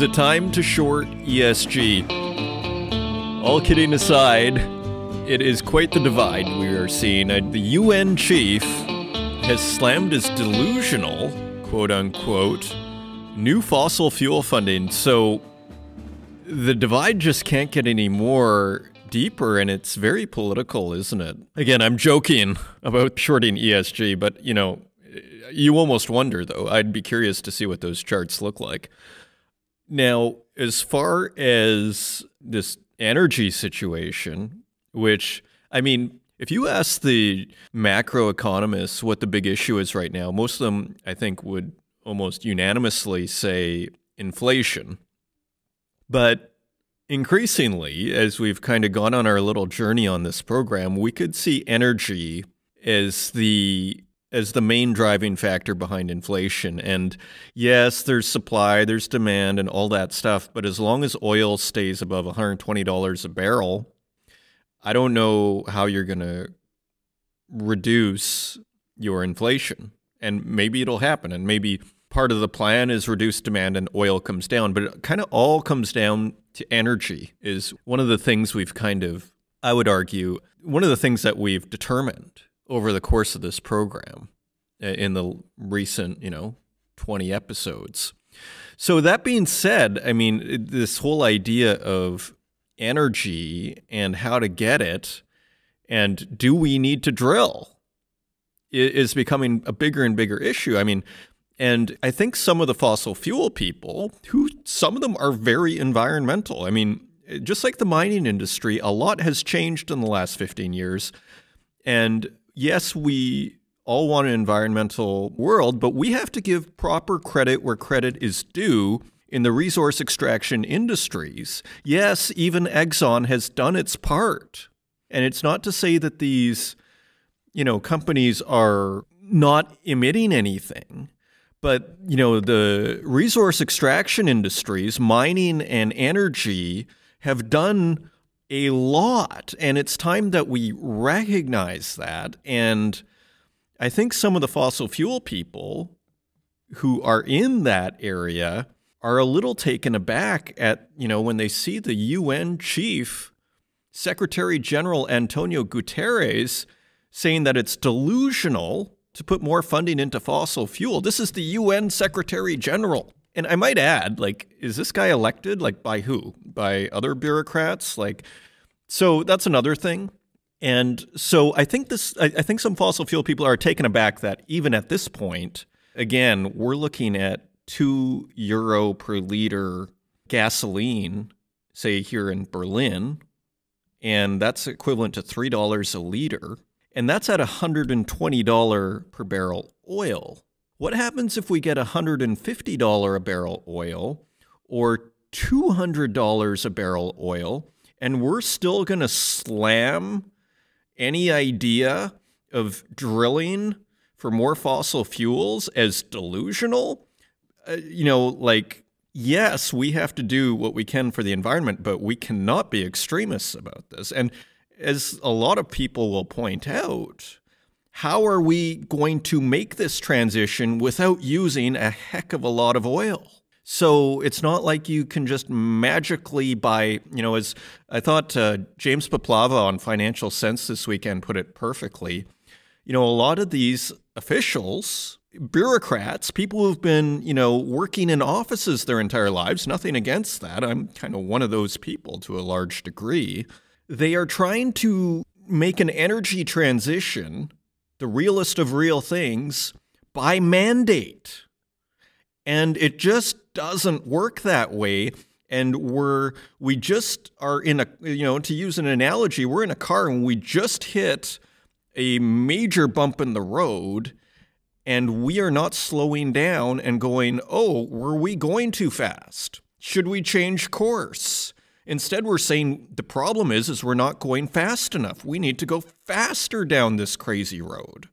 it time to short ESG? All kidding aside, it is quite the divide we are seeing. The UN chief has slammed as delusional, quote unquote, new fossil fuel funding. So the divide just can't get any more deeper, and it's very political, isn't it? Again, I'm joking about shorting ESG, but you almost wonder, though. I'd be curious to see what those charts look like. Now, as far as this energy situation, which, if you ask the macroeconomists what the big issue is right now, most of them, I think, would almost unanimously say inflation. But increasingly, as we've kind of gone on our little journey on this program, we could see energy as the main driving factor behind inflation. And yes, there's supply, there's demand, and all that stuff. But as long as oil stays above $120 a barrel, I don't know how you're going to reduce your inflation. And maybe it'll happen. And maybe part of the plan is reduced demand and oil comes down. But it kind of all comes down to energy is one of the things we've I would argue, one of the things that we've determined over the course of this program in the recent, 20 episodes. So that being said, this whole idea of energy and how to get it and do we need to drill is becoming a bigger and bigger issue. And I think some of the fossil fuel people, some of them are very environmental. Just like the mining industry, a lot has changed in the last 15 years. And yes, we all want an environmental world, but we have to give proper credit where credit is due in the resource extraction industries. Yes, even Exxon has done its part. And it's not to say that these, companies are not emitting anything, but, the resource extraction industries, mining and energy, have done a lot, and it's time that we recognize that. And I think some of the fossil fuel people who are in that area are a little taken aback at, when they see the UN chief, Secretary General Antonio Guterres, saying that it's delusional to put more funding into fossil fuel. This is the UN Secretary General. And I might add, is this guy elected? By who? By other bureaucrats? So that's another thing. And so I think some fossil fuel people are taken aback that even at this point, again, we're looking at €2 per liter gasoline, say here in Berlin, and that's equivalent to $3 a liter. And that's at $120 per barrel oil. What happens if we get $150 a barrel oil or $200 a barrel oil, and we're still going to slam any idea of drilling for more fossil fuels as delusional? Yes, we have to do what we can for the environment, but we cannot be extremists about this. And as a lot of people will point out, how are we going to make this transition without using a heck of a lot of oil? So it's not like you can just magically buy, as I thought James Paplava on Financial Sense this weekend put it perfectly, a lot of these officials, bureaucrats, people who've been, working in offices their entire lives, nothing against that. I'm kind of one of those people to a large degree. They are trying to make an energy transition, the realest of real things, by mandate. And it just doesn't work that way. And we just are in a, to use an analogy, we're in a car and we just hit a major bump in the road and we are not slowing down and going, oh, were we going too fast? Should we change course? Instead, we're saying the problem is we're not going fast enough. We need to go faster down this crazy road.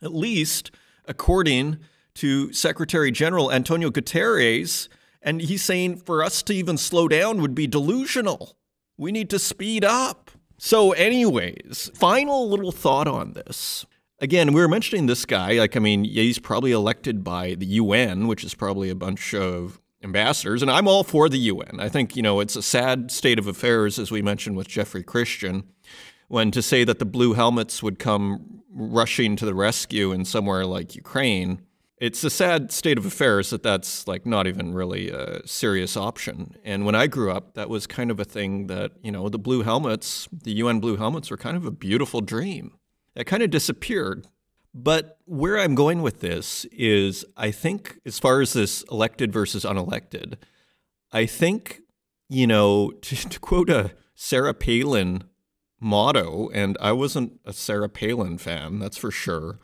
At least, according to Secretary General Antonio Guterres, and he's saying for us to even slow down would be delusional. We need to speed up. So anyways, final little thought on this. Again, we were mentioning this guy, he's probably elected by the UN, which is probably a bunch of ambassadors, and I'm all for the UN. I think, it's a sad state of affairs, as we mentioned with Jeffrey Christian, when to say that the blue helmets would come rushing to the rescue in somewhere like Ukraine, it's a sad state of affairs that's like not even really a serious option. And when I grew up, that was kind of a thing that, the blue helmets, the UN blue helmets were kind of a beautiful dream. That kind of disappeared. But where I'm going with this is, I think, as far as this elected versus unelected, I think, to quote a Sarah Palin motto, and I wasn't a Sarah Palin fan, that's for sure,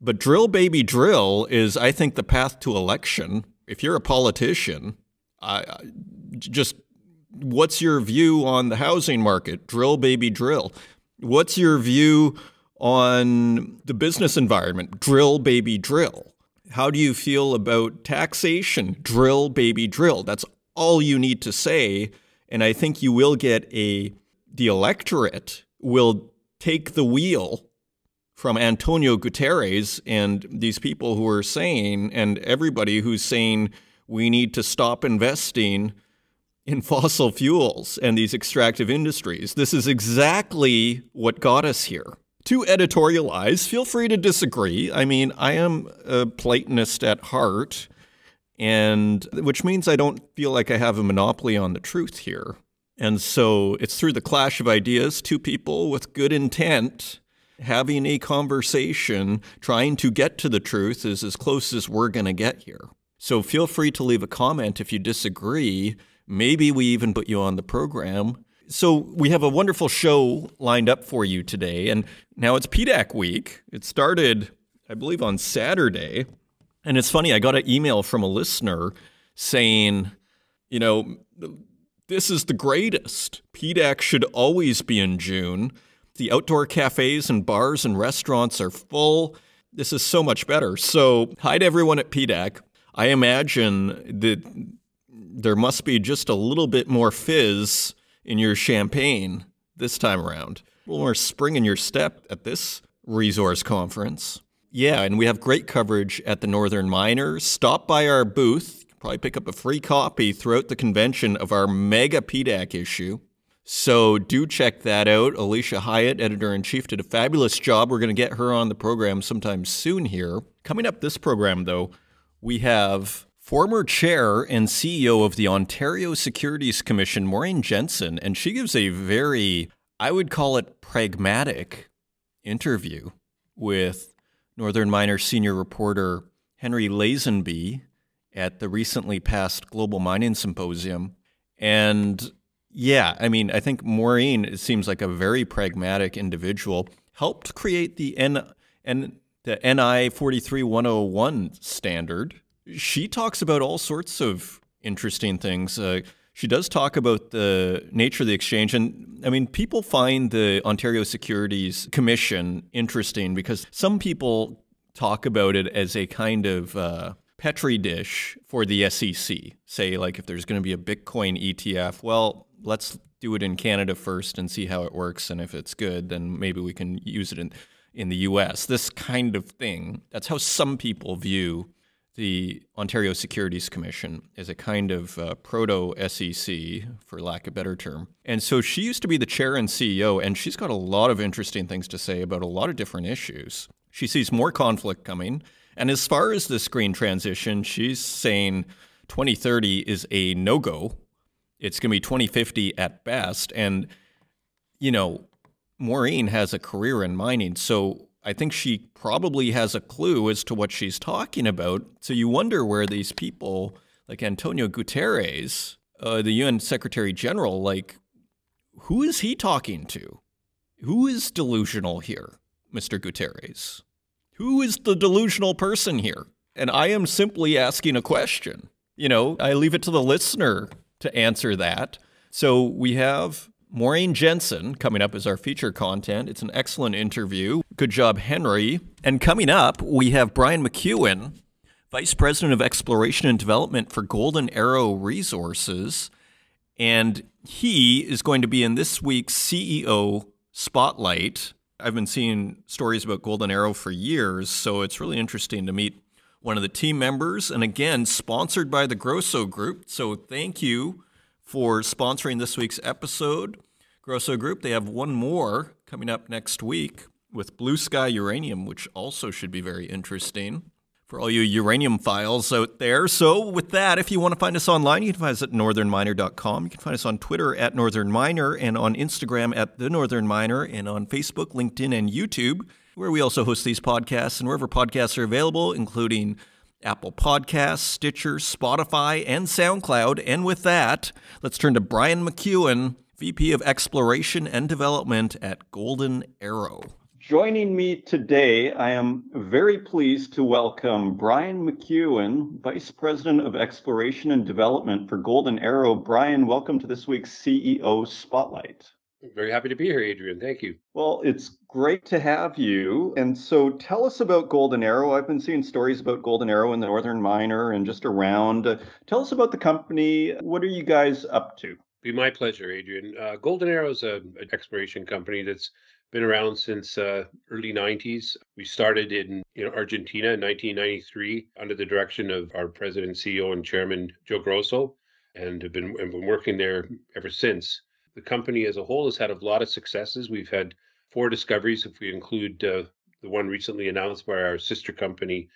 but drill, baby, drill is, I think, the path to election. If you're a politician, just what's your view on the housing market? Drill, baby, drill. What's your view on the business environment? Drill, baby, drill. How do you feel about taxation? Drill, baby, drill. That's all you need to say. And I think you will get the electorate will take the wheel from Antonio Guterres and these people who are saying, and everybody who's saying we need to stop investing in fossil fuels and these extractive industries. This is exactly what got us here. To editorialize, feel free to disagree. I mean, I am a Platonist at heart, and which means I don't feel like I have a monopoly on the truth here. And so it's through the clash of ideas, two people with good intent having a conversation, trying to get to the truth is as close as we're going to get here. So feel free to leave a comment if you disagree. Maybe we even put you on the program. So we have a wonderful show lined up for you today. And now it's PDAC week. It started, I believe, on Saturday. And it's funny, I got an email from a listener saying, this is the greatest. PDAC should always be in June. The outdoor cafes and bars and restaurants are full. This is so much better. So hi to everyone at PDAC. I imagine that there must be just a little bit more fizz in your champagne this time around. A little more spring in your step at this resource conference. Yeah, and we have great coverage at the Northern Miner. Stop by our booth. Probably pick up a free copy throughout the convention of our mega PDAC issue. So do check that out. Alicia Hyatt, editor-in-chief, did a fabulous job. We're going to get her on the program sometime soon here. Coming up this program, though, we have former chair and CEO of the Ontario Securities Commission, Maureen Jensen, and she gives a very, I would call it, pragmatic interview with Northern Miner senior reporter Henry Lazenby at the recently passed Global Mining Symposium. And yeah, I mean, I think Maureen, it seems like a very pragmatic individual, helped create the NI 43101 standard. She talks about all sorts of interesting things. She does talk about the nature of the exchange. And I mean, people find the Ontario Securities Commission interesting because some people talk about it as a kind of Petri dish for the SEC. Say, like, if there's going to be a Bitcoin ETF, well, let's do it in Canada first and see how it works. And if it's good, then maybe we can use it in the US. This kind of thing. That's how some people view the Ontario Securities Commission, as a kind of proto-SEC, for lack of a better term. And so she used to be the chair and CEO, and she's got a lot of interesting things to say about a lot of different issues. She sees more conflict coming. And as far as this green transition, she's saying 2030 is a no-go. It's going to be 2050 at best. And, Maureen has a career in mining, so I think she probably has a clue as to what she's talking about. So you wonder where these people, like Antonio Guterres, the UN Secretary General, like, who is he talking to? Who is delusional here, Mr. Guterres? Who is the delusional person here? And I am simply asking a question. I leave it to the listener to answer that. So we have Maureen Jensen coming up as our feature content. It's an excellent interview. Good job, Henry. And coming up, we have Brian McEwen, Vice President of Exploration and Development for Golden Arrow Resources. And he is going to be in this week's CEO Spotlight. I've been seeing stories about Golden Arrow for years, so it's really interesting to meet one of the team members, and again, sponsored by the Grosso Group. So thank you for sponsoring this week's episode. Grosso Group, they have one more coming up next week with Blue Sky Uranium, which also should be very interesting for all you uranium files out there. So with that, if you want to find us online, you can find us at northernminer.com. You can find us on Twitter at Northern Miner and on Instagram at The Northern Miner and on Facebook, LinkedIn, and YouTube, where we also host these podcasts and wherever podcasts are available, including Apple Podcasts, Stitcher, Spotify, and SoundCloud. And with that, let's turn to Brian McEwen, VP of Exploration and Development at Golden Arrow. Joining me today, I am very pleased to welcome Brian McEwen, Vice President of Exploration and Development for Golden Arrow. Brian, welcome to this week's CEO Spotlight. Very happy to be here, Adrian. Thank you. Well, it's great to have you. And so tell us about Golden Arrow. I've been seeing stories about Golden Arrow in the Northern Miner and just around. Tell us about the company. What are you guys up to? Be my pleasure, Adrian. Golden Arrow is an exploration company that's been around since early 90s. We started in Argentina in 1993 under the direction of our president, CEO, and chairman, Joe Grosso, and have been working there ever since. The company as a whole has had a lot of successes. We've had 4 discoveries, if we include the one recently announced by our sister company,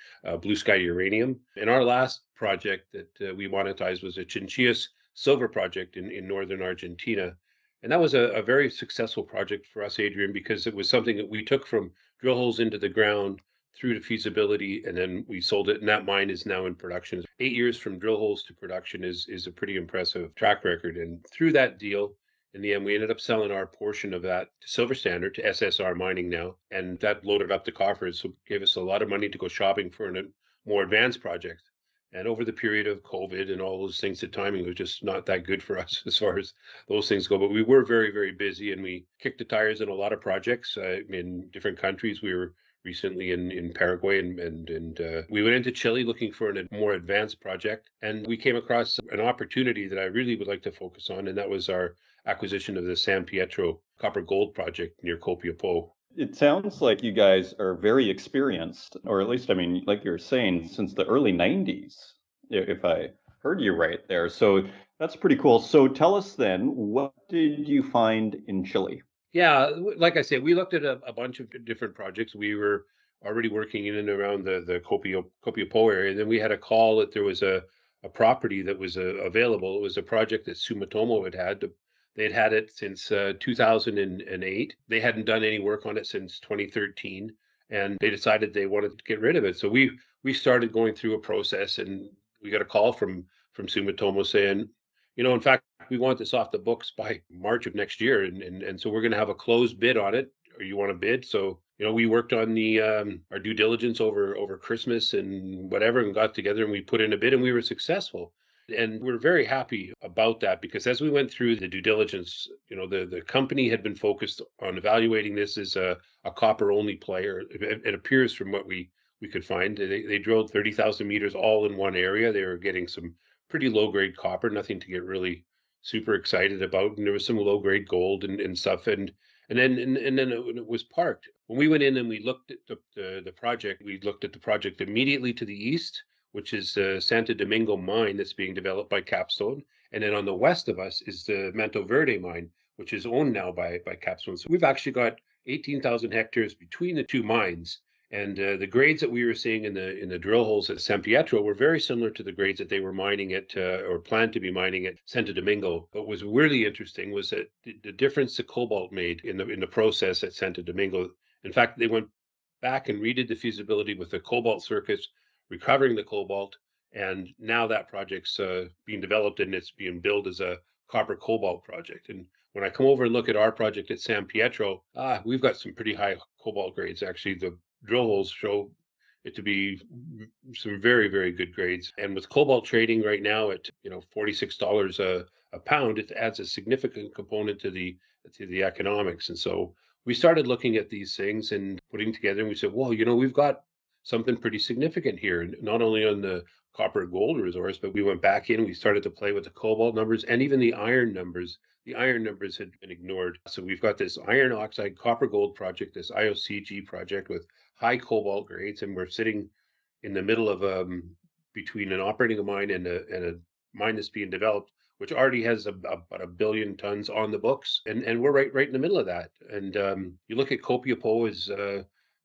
Blue Sky Uranium. And our last project that we monetized was a Chinchillas silver project in northern Argentina. And that was a very successful project for us, Adrian, because it was something that we took from drill holes into the ground through to feasibility, and then we sold it. And that mine is now in production. 8 years from drill holes to production is a pretty impressive track record. And through that deal, in the end, we ended up selling our portion of that to Silver Standard, to SSR Mining now. And that loaded up the coffers, so gave us a lot of money to go shopping for a more advanced project. And over the period of COVID and all those things, the timing was just not that good for us as far as those things go. But we were very, very busy, and we kicked the tires in a lot of projects in different countries. We were recently in Paraguay, and we went into Chile looking for a more advanced project. And we came across an opportunity that I really would like to focus on, and that was our acquisition of the San Pietro copper gold project near Copiapó. It sounds like you guys are very experienced, or at least, I mean, like you're saying, since the early 90s, if I heard you right there. So that's pretty cool. So tell us then, what did you find in Chile? Yeah, like I said, we looked at a bunch of different projects. We were already working in and around the Copiapó area. And then we had a call that there was a property that was available. It was a project that Sumitomo had. They'd had it since 2008. They hadn't done any work on it since 2013, and they decided they wanted to get rid of it. So we started going through a process, and we got a call from Sumitomo saying, in fact, we want this off the books by March of next year, and so we're going to have a closed bid on it. Or you want to bid? So we worked on the our due diligence over Christmas and whatever, and got together and we put in a bid, and we were successful. And we're very happy about that, because as we went through the due diligence, the company had been focused on evaluating this as a copper-only player. It appears from what we could find. They drilled 30,000 meters all in one area. They were getting some pretty low-grade copper, nothing to get really super excited about. And there was some low-grade gold and stuff. And then it was parked. When we went in and we looked at the project, we looked at the project immediately to the east, which is the Santo Domingo mine that's being developed by Capstone. And then on the west of us is the Manto Verde mine, which is owned now by Capstone. So we've actually got 18,000 hectares between the two mines. And the grades that we were seeing in the drill holes at San Pietro were very similar to the grades that they were mining at or planned to be mining at Santo Domingo. But what was really interesting was that the difference the cobalt made in the process at Santo Domingo. In fact, they went back and redid the feasibility with the cobalt circuits, recovering the cobalt, and now that project's being developed and it's being billed as a copper cobalt project. And when I come over and look at our project at San Pietro, we've got some pretty high cobalt grades. Actually, the drill holes show it to be some very, very good grades. And with cobalt trading right now at $46 a pound, it adds a significant component to the economics. And so we started looking at these things and putting together, and we said, well, we've got something pretty significant here, not only on the copper gold resource, but we went back in, we started to play with the cobalt numbers and even the iron numbers. The iron numbers had been ignored. So we've got this iron oxide copper gold project, this IOCG project with high cobalt grades, and we're sitting in the middle of between an operating mine and a mine that's being developed, which already has about 1 billion tons on the books, and we're right in the middle of that. And you look at Copiapó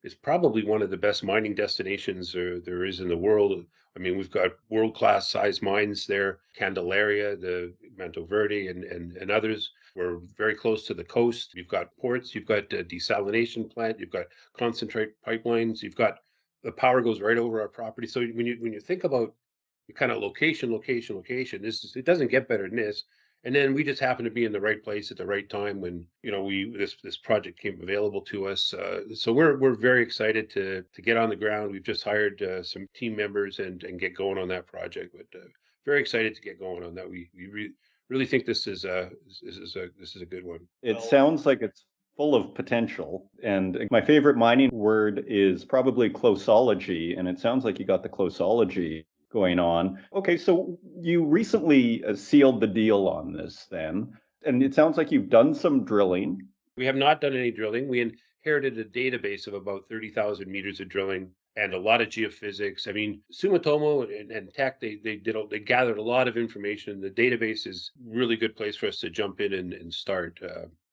is probably one of the best mining destinations there is in the world. I mean, we've got world-class size mines there, Candelaria, the Mantoverde, and others. We're very close to the coast. You've got ports, you've got a desalination plant, you've got concentrate pipelines, you've got the power goes right over our property. So when you think about the kind of location, it doesn't get better than this. And then we just happen to be in the right place at the right time when this project came available to us. So we're very excited to get on the ground. We've just hired some team members and get going on that project. But very excited to get going on that. We really think this is a good one. It sounds like it's full of potential. And my favorite mining word is probably closology. And it sounds like you got the closology going on. Okay, so you recently sealed the deal on this then. And it sounds like you've done some drilling. We have not done any drilling. We inherited a database of about 30,000 meters of drilling and a lot of geophysics. I mean, Sumitomo and Teck, they gathered a lot of information. The database is a really good place for us to jump in and start.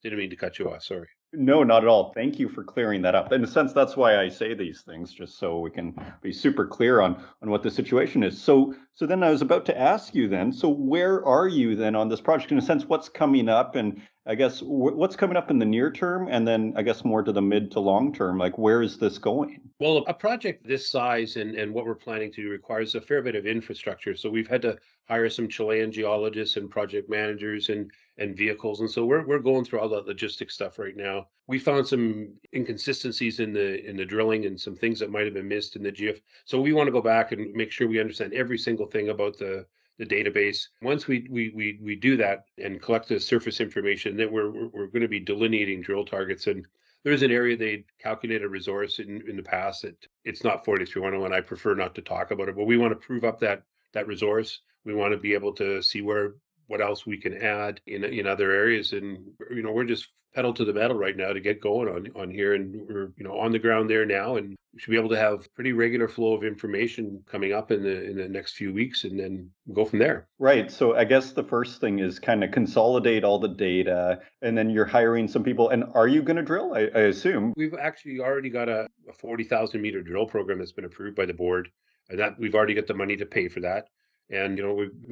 Didn't mean to cut you off. Sorry. No, not at all. Thank you for clearing that up. In a sense, that's why I say these things, just so we can be super clear on what the situation is. So then I was about to ask you then, so where are you then on this project? In a sense, what's coming up, and I guess what's coming up in the near term, and then I guess more to the mid to long term, like where is this going? Well, a project this size and what we're planning to do requires a fair bit of infrastructure. So we've had to hire some Chilean geologists and project managers and vehicles. And so we're going through all that logistics stuff right now. We found some inconsistencies in the drilling and some things that might have been missed in the GF. So we want to go back and make sure we understand every single thing about the database. Once we do that and collect the surface information, then we're going to be delineating drill targets. And there's an area they calculated a resource in the past that it's not 43-101. I prefer not to talk about it, but we want to prove up that resource. We want to be able to see what else we can add in other areas. And we're just pedal to the metal right now to get going on here, and we're on the ground there now, and we should be able to have pretty regular flow of information coming up in the next few weeks, and then go from there. Right. So I guess the first thing is kind of consolidate all the data, and then you're hiring some people. And are you going to drill? I assume. We've actually already got a 40,000 meter drill program that's been approved by the board, and that we've already got the money to pay for that. And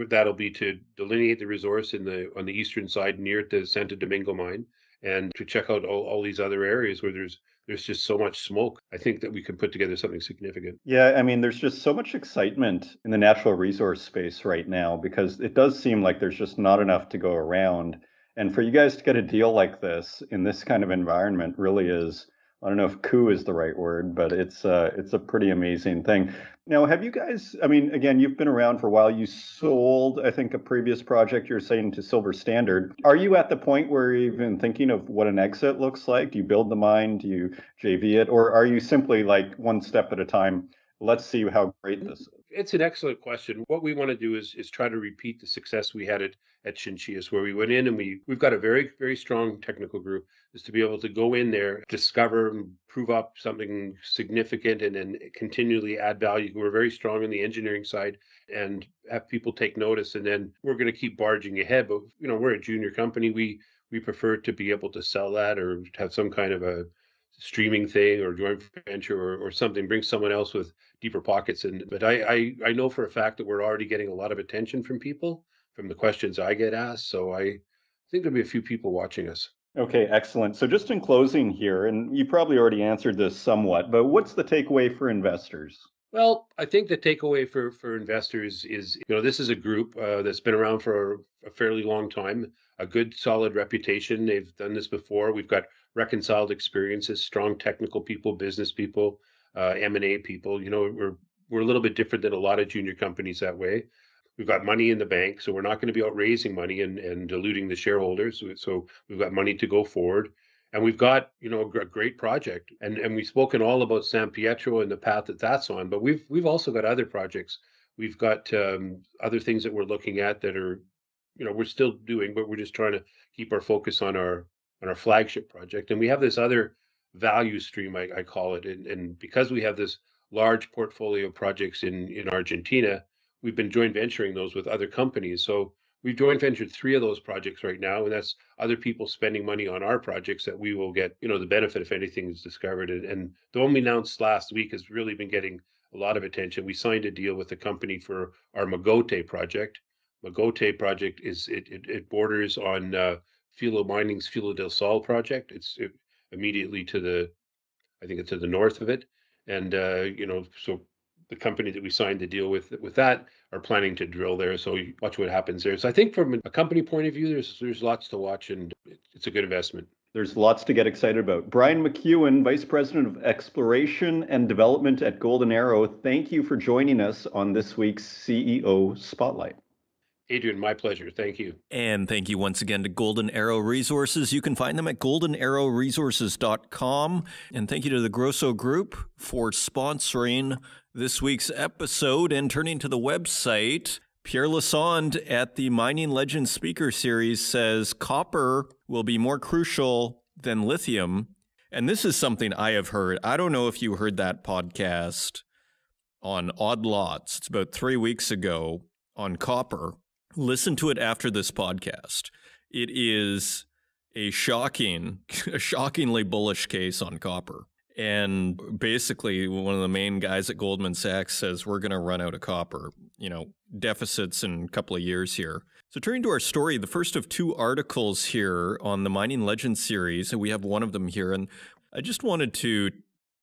that'll be to delineate the resource on the eastern side near the Santo Domingo mine, and to check out all these other areas where there's just so much smoke. I think that we can put together something significant. Yeah, I mean, there's just so much excitement in the natural resource space right now because it does seem like there's just not enough to go around. And for you guys to get a deal like this in this kind of environment really is, I don't know if coup is the right word, but it's a pretty amazing thing. Now, have you guys, I mean, again, you've been around for a while. You sold, I think, a previous project you're saying to Silver Standard. Are you at the point where you're even thinking of what an exit looks like? Do you build the mine? Do you JV it? Or are you simply like one step at a time? Let's see how great this is. It's an excellent question. What we want to do is try to repeat the success we had at Chinchillas, where we went in and we've got a very, very strong technical group, is to be able to go in there, discover and prove up something significant, and then continually add value. We're very strong on the engineering side and have people take notice, and then we're going to keep barging ahead. But we're a junior company. We prefer to be able to sell that or have some kind of a streaming thing or joint venture or something, bring someone else with deeper pockets. But I know for a fact that we're already getting a lot of attention from people, from the questions I get asked. So I think there'll be a few people watching us. Okay, excellent. So just in closing here, and you probably already answered this somewhat, but what's the takeaway for investors? Well, I think the takeaway for investors is, this is a group that's been around for a fairly long time, a good solid reputation. They've done this before. We've got reconciled experiences, strong technical people, business people, M&A people. We're a little bit different than a lot of junior companies that way. We've got money in the bank, so we're not going to be out raising money and diluting the shareholders. So we've got money to go forward. And we've got, a great project. And we've spoken all about San Pietro and the path that's on, but we've also got other projects. We've got other things that we're looking at that are, we're still doing, but we're just trying to keep our focus on our flagship project. And we have this other value stream, I call it. And because we have this large portfolio projects in Argentina, we've been joint venturing those with other companies. So we've joint ventured 3 of those projects right now, and that's other people spending money on our projects that we will get, the benefit if anything is discovered. And the one we announced last week has really been getting a lot of attention. We signed a deal with a company for our Magote project. Magote project it borders on Filo Mining's Filo del Sol project. It's immediately I think it's to the north of it. And, so the company that we signed the deal with that are planning to drill there. So you watch what happens there. So I think from a company point of view, there's lots to watch, and it's a good investment. There's lots to get excited about. Brian McEwen, Vice President of Exploration and Development at Golden Arrow, thank you for joining us on this week's CEO Spotlight. Adrian, my pleasure. Thank you. And thank you once again to Golden Arrow Resources. You can find them at goldenarrowresources.com. And thank you to the Grosso Group for sponsoring this week's episode. And turning to the website, Pierre Lazenby at the Mining Legends Speaker Series says copper will be more crucial than lithium. And this is something I have heard. I don't know if you heard that podcast on Odd Lots. It's about 3 weeks ago on copper. Listen to it after this podcast. It is a shockingly bullish case on copper. And basically, one of the main guys at Goldman Sachs says we're going to run out of copper, deficits in a couple of years here. So turning to our story, the first of 2 articles here on the Mining Legends series, and we have one of them here. And I just wanted to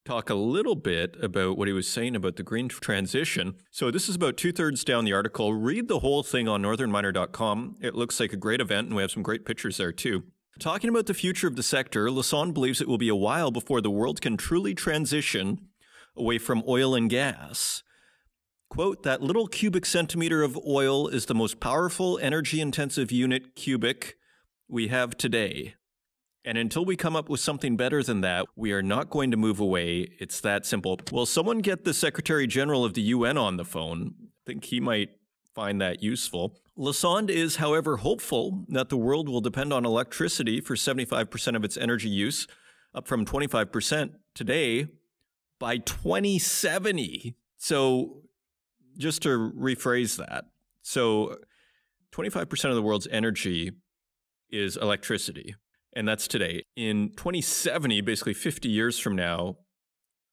talk a little bit about what he was saying about the green transition. So this is about 2/3 down the article. Read the whole thing on northernminer.com. It looks like a great event, and we have some great pictures there too. Talking about the future of the sector, Lazenby believes it will be a while before the world can truly transition away from oil and gas. Quote, that little cubic centimeter of oil is the most powerful energy-intensive unit cubic we have today. And until we come up with something better than that, we are not going to move away. It's that simple. Well, someone get the Secretary General of the UN on the phone. I think he might find that useful. Lazenby is, however, hopeful that the world will depend on electricity for 75% of its energy use, up from 25% today, by 2070. So just to rephrase that, so 25% of the world's energy is electricity. And that's today. In 2070, basically 50 years from now,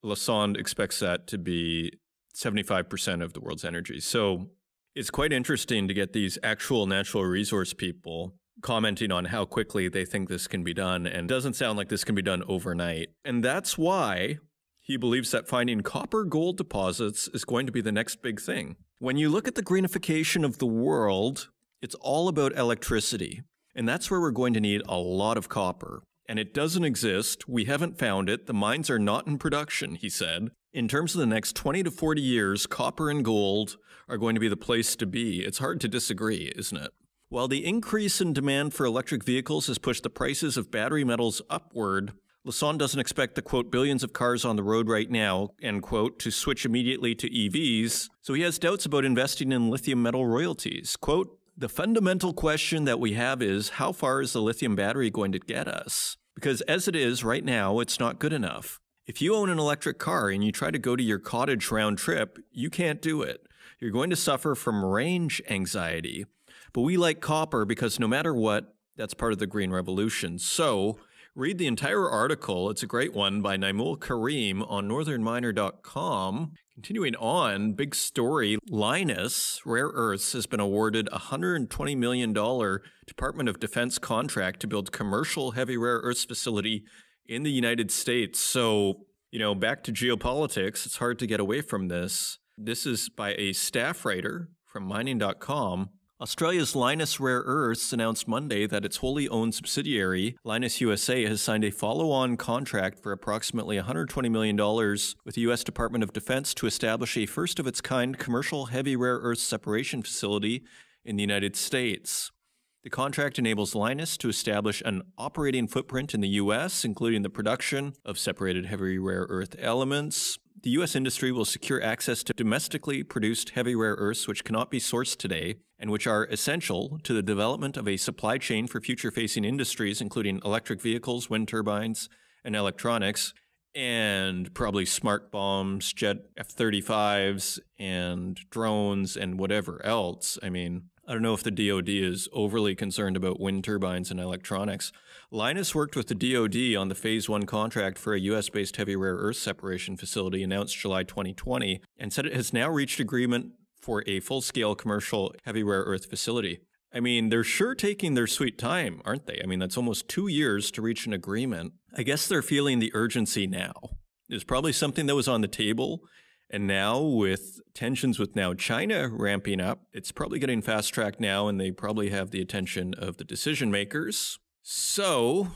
Lazenby expects that to be 75% of the world's energy. So it's quite interesting to get these actual natural resource people commenting on how quickly they think this can be done. And it doesn't sound like this can be done overnight. And that's why he believes that finding copper gold deposits is going to be the next big thing. When you look at the greenification of the world, it's all about electricity. And that's where we're going to need a lot of copper. And it doesn't exist. We haven't found it. The mines are not in production, he said. In terms of the next 20 to 40 years, copper and gold are going to be the place to be. It's hard to disagree, isn't it? While the increase in demand for electric vehicles has pushed the prices of battery metals upward, Lazenby doesn't expect the, quote, billions of cars on the road right now, end quote, to switch immediately to EVs. So he has doubts about investing in lithium metal royalties. Quote, the fundamental question that we have is, how far is the lithium battery going to get us? Because as it is right now, it's not good enough. If you own an electric car and you try to go to your cottage round trip, you can't do it. You're going to suffer from range anxiety. But we like copper because no matter what, that's part of the green revolution. So read the entire article. It's a great one by Naimul Karim on northernminer.com. Continuing on, big story, Lynas Rare Earths has been awarded a $120 million Department of Defense contract to build commercial heavy rare earths facility in the United States. So, back to geopolitics, it's hard to get away from this. This is by a staff writer from mining.com. Australia's Lynas Rare Earths announced Monday that its wholly owned subsidiary, Lynas USA, has signed a follow-on contract for approximately $120 million with the U.S. Department of Defense to establish a first-of-its-kind commercial heavy rare earth separation facility in the United States. The contract enables Lynas to establish an operating footprint in the U.S., including the production of separated heavy rare earth elements. The U.S. industry will secure access to domestically produced heavy rare earths which cannot be sourced today and which are essential to the development of a supply chain for future-facing industries, including electric vehicles, wind turbines, and electronics. and probably smart bombs, jet F-35s, and drones, and whatever else. I mean, I don't know if the DoD is overly concerned about wind turbines and electronics. Lynas worked with the DoD on the Phase 1 contract for a U.S.-based heavy rare earth separation facility announced July 2020 and said it has now reached agreement for a full-scale commercial heavy rare earth facility. I mean, they're sure taking their sweet time, aren't they? I mean, that's almost 2 years to reach an agreement. I guess they're feeling the urgency now. There's probably something that was on the table. And now with tensions with now China ramping up, it's probably getting fast-tracked now, and they probably have the attention of the decision makers. So,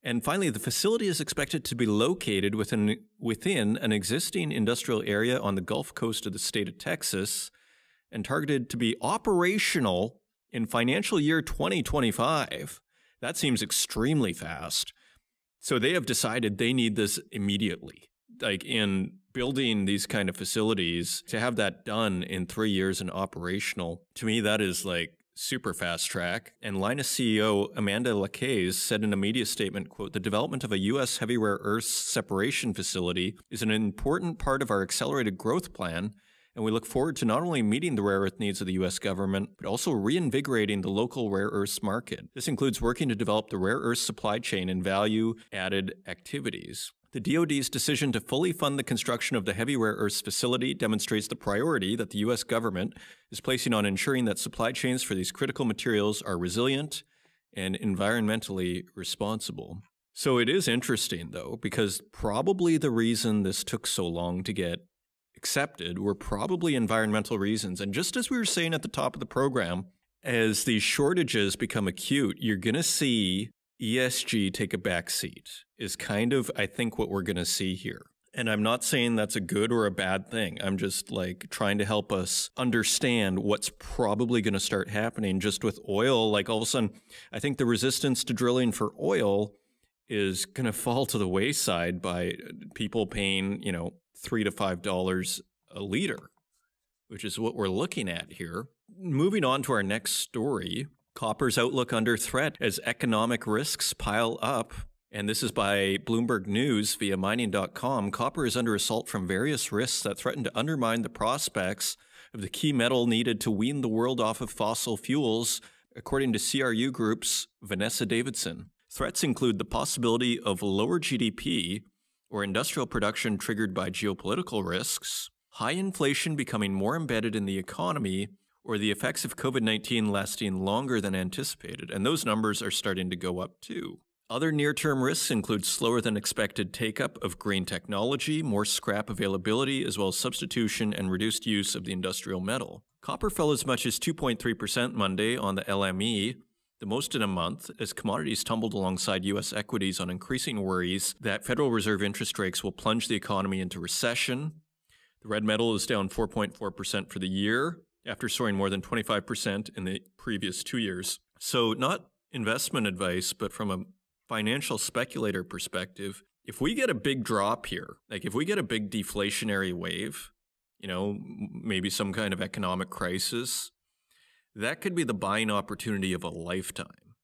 and finally, the facility is expected to be located within an existing industrial area on the Gulf Coast of the state of Texas and targeted to be operational in financial year 2025. That seems extremely fast. So they have decided they need this immediately. Like in building these kind of facilities, to have that done in 3 years and operational, to me, that is like super fast track. And Lynas CEO Amanda Lacaze said in a media statement, quote, "The development of a U.S. heavy rare earths separation facility is an important part of our accelerated growth plan, and we look forward to not only meeting the rare earth needs of the U.S. government, but also reinvigorating the local rare earths market. This includes working to develop the rare earth supply chain and value-added activities." The DoD's decision to fully fund the construction of the heavy rare earths facility demonstrates the priority that the U.S. government is placing on ensuring that supply chains for these critical materials are resilient and environmentally responsible. So it is interesting, though, because probably the reason this took so long to get accepted were probably environmental reasons. And just as we were saying at the top of the program, as these shortages become acute, you're going to see ESG take a back seat is kind of, I think, what we're going to see here. And I'm not saying that's a good or a bad thing. I'm just like trying to help us understand what's probably going to start happening just with oil. Like all of a sudden, I think the resistance to drilling for oil is going to fall to the wayside by people paying, $3 to $5 a liter, which is what we're looking at here. Moving on to our next story, copper's outlook under threat as economic risks pile up. And this is by Bloomberg News via mining.com. Copper is under assault from various risks that threaten to undermine the prospects of the key metal needed to wean the world off of fossil fuels, according to CRU Group's Vanessa Davidson. Threats include the possibility of lower GDP or industrial production triggered by geopolitical risks, high inflation becoming more embedded in the economy, or the effects of COVID-19 lasting longer than anticipated. And those numbers are starting to go up too. Other near-term risks include slower than expected take-up of green technology, more scrap availability, as well as substitution and reduced use of the industrial metal. Copper fell as much as 2.3% Monday on the LME, the most in a month, as commodities tumbled alongside U.S. equities on increasing worries that Federal Reserve interest rates will plunge the economy into recession. The red metal is down 4.4% for the year, after soaring more than 25% in the previous 2 years. So not investment advice, but from a financial speculator perspective, if we get a big drop here, like if we get a big deflationary wave, maybe some kind of economic crisis, that could be the buying opportunity of a lifetime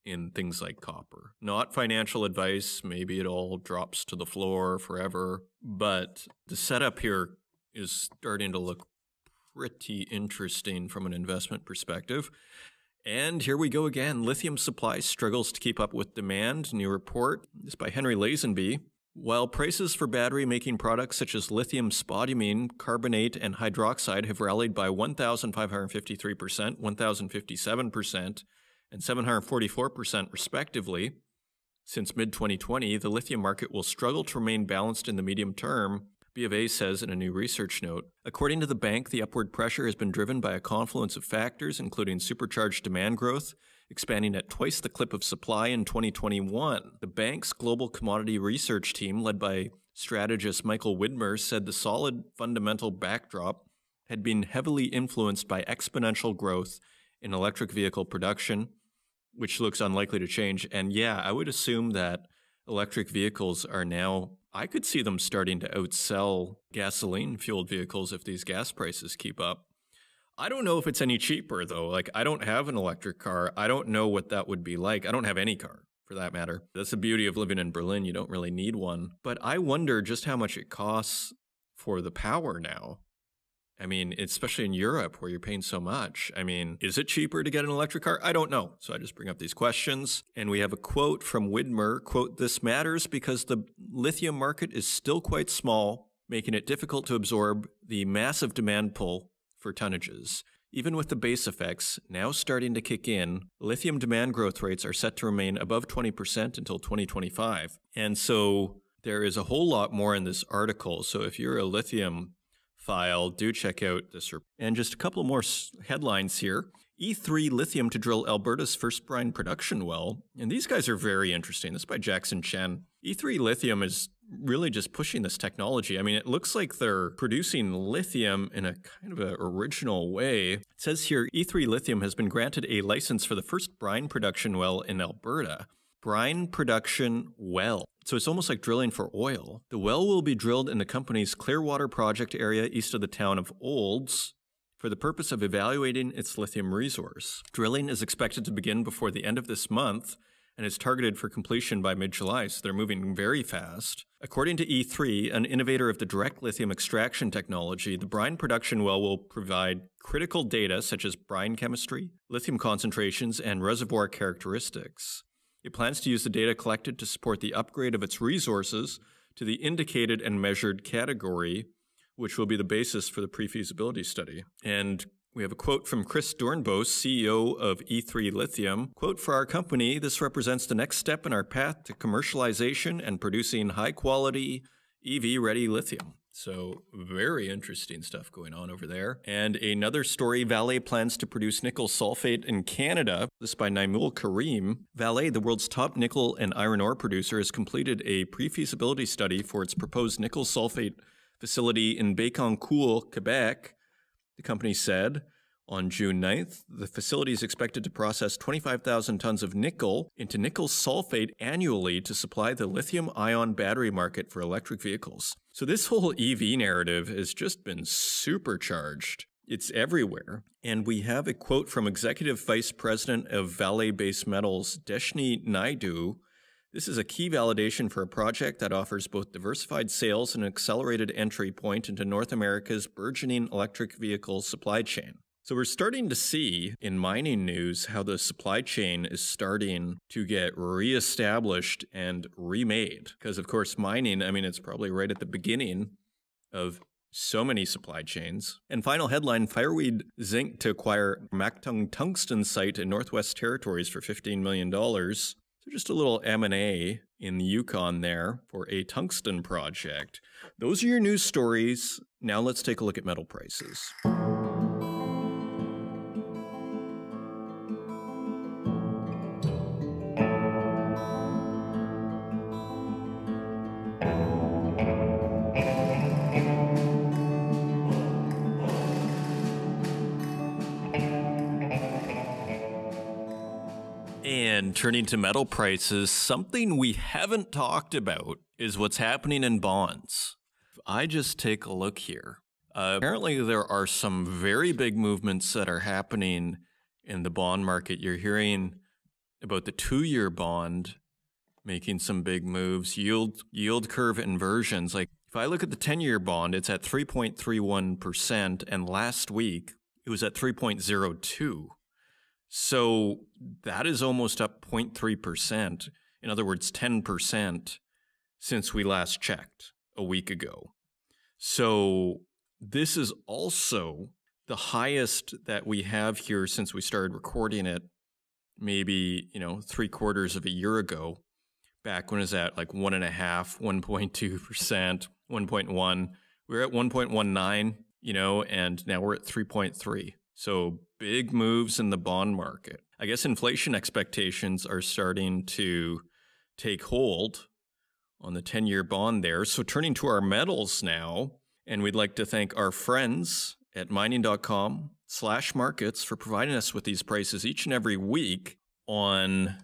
in things like copper. Not financial advice, maybe it all drops to the floor forever, but the setup here is starting to look pretty interesting from an investment perspective. And here we go again. Lithium supply struggles to keep up with demand. New report is by Henry Lazenby. While prices for battery-making products such as lithium spodumene, carbonate, and hydroxide have rallied by 1,553%, 1,057%, and 744% respectively since mid-2020, the lithium market will struggle to remain balanced in the medium term, B of A says in a new research note. According to the bank, the upward pressure has been driven by a confluence of factors, including supercharged demand growth, expanding at twice the clip of supply in 2021. The bank's global commodity research team, led by strategist Michael Widmer, said the solid fundamental backdrop had been heavily influenced by exponential growth in electric vehicle production, which looks unlikely to change. And yeah, I would assume that electric vehicles are now, I could see them starting to outsell gasoline-fueled vehicles if these gas prices keep up. I don't know if it's any cheaper, though. Like, I don't have an electric car. I don't know what that would be like. I don't have any car, for that matter. That's the beauty of living in Berlin. You don't really need one. But I wonder just how much it costs for the power now. I mean, especially in Europe where you're paying so much. I mean, is it cheaper to get an electric car? I don't know. So I just bring up these questions. And we have a quote from Widmer, quote, "This matters because the lithium market is still quite small, making it difficult to absorb the massive demand pull for tonnages. Even with the base effects now starting to kick in, lithium demand growth rates are set to remain above 20% until 2025. And so there is a whole lot more in this article. So if you're a lithium file, do check out this. And just a couple more headlines here. E3 Lithium to drill Alberta's first brine production well. And these guys are very interesting. This is by Jackson Chen. E3 Lithium is really just pushing this technology. I mean, it looks like they're producing lithium in a kind of an original way. It says here, E3 Lithium has been granted a license for the first brine production well in Alberta. Brine production well. So it's almost like drilling for oil. The well will be drilled in the company's Clearwater project area east of the town of Olds for the purpose of evaluating its lithium resource. Drilling is expected to begin before the end of this month and is targeted for completion by mid-July, so they're moving very fast. According to E3, an innovator of the direct lithium extraction technology, the brine production well will provide critical data such as brine chemistry, lithium concentrations, and reservoir characteristics. It plans to use the data collected to support the upgrade of its resources to the indicated and measured category, which will be the basis for the pre-feasibility study. And we have a quote from Chris Dornbos, CEO of E3 Lithium. Quote, "For our company, this represents the next step in our path to commercialization and producing high-quality EV-ready lithium." So very interesting stuff going on over there. And another story, Vale plans to produce nickel sulfate in Canada. This is by Naimul Karim. Vale, the world's top nickel and iron ore producer, has completed a pre-feasibility study for its proposed nickel sulfate facility in Bécancour, Quebec. The company said on June 9th, the facility is expected to process 25,000 tons of nickel into nickel sulfate annually to supply the lithium-ion battery market for electric vehicles. So this whole EV narrative has just been supercharged. It's everywhere. And we have a quote from Executive Vice President of Vale Base Metals, Deshni Naidu. This is a key validation for a project that offers both diversified sales and an accelerated entry point into North America's burgeoning electric vehicle supply chain. So we're starting to see in mining news how the supply chain is starting to get reestablished and remade. Because, of course, mining, I mean, it's probably right at the beginning of so many supply chains. And final headline, Fireweed Zinc to acquire Mactung Tungsten site in Northwest Territories for $15 million. So just a little M&A in the Yukon there for a tungsten project. Those are your news stories. Now let's take a look at metal prices. And turning to metal prices, something we haven't talked about is what's happening in bonds. If I just take a look here, apparently there are some very big movements that are happening in the bond market. You're hearing about the 2-year bond making some big moves, yield curve inversions. Like if I look at the 10-year bond, it's at 3.31%, and last week it was at 3.02%. So that is almost up 0.3%. In other words, 10% since we last checked a week ago. So this is also the highest that we have here since we started recording it, maybe, 3/4 of a year ago, back when it was at like 1.5%, 1.2%, 1.1. We were at 1.19, and now we're at 3.3. So big moves in the bond market. I guess inflation expectations are starting to take hold on the 10-year bond there. So turning to our metals now, and we'd like to thank our friends at mining.com/markets for providing us with these prices each and every week. On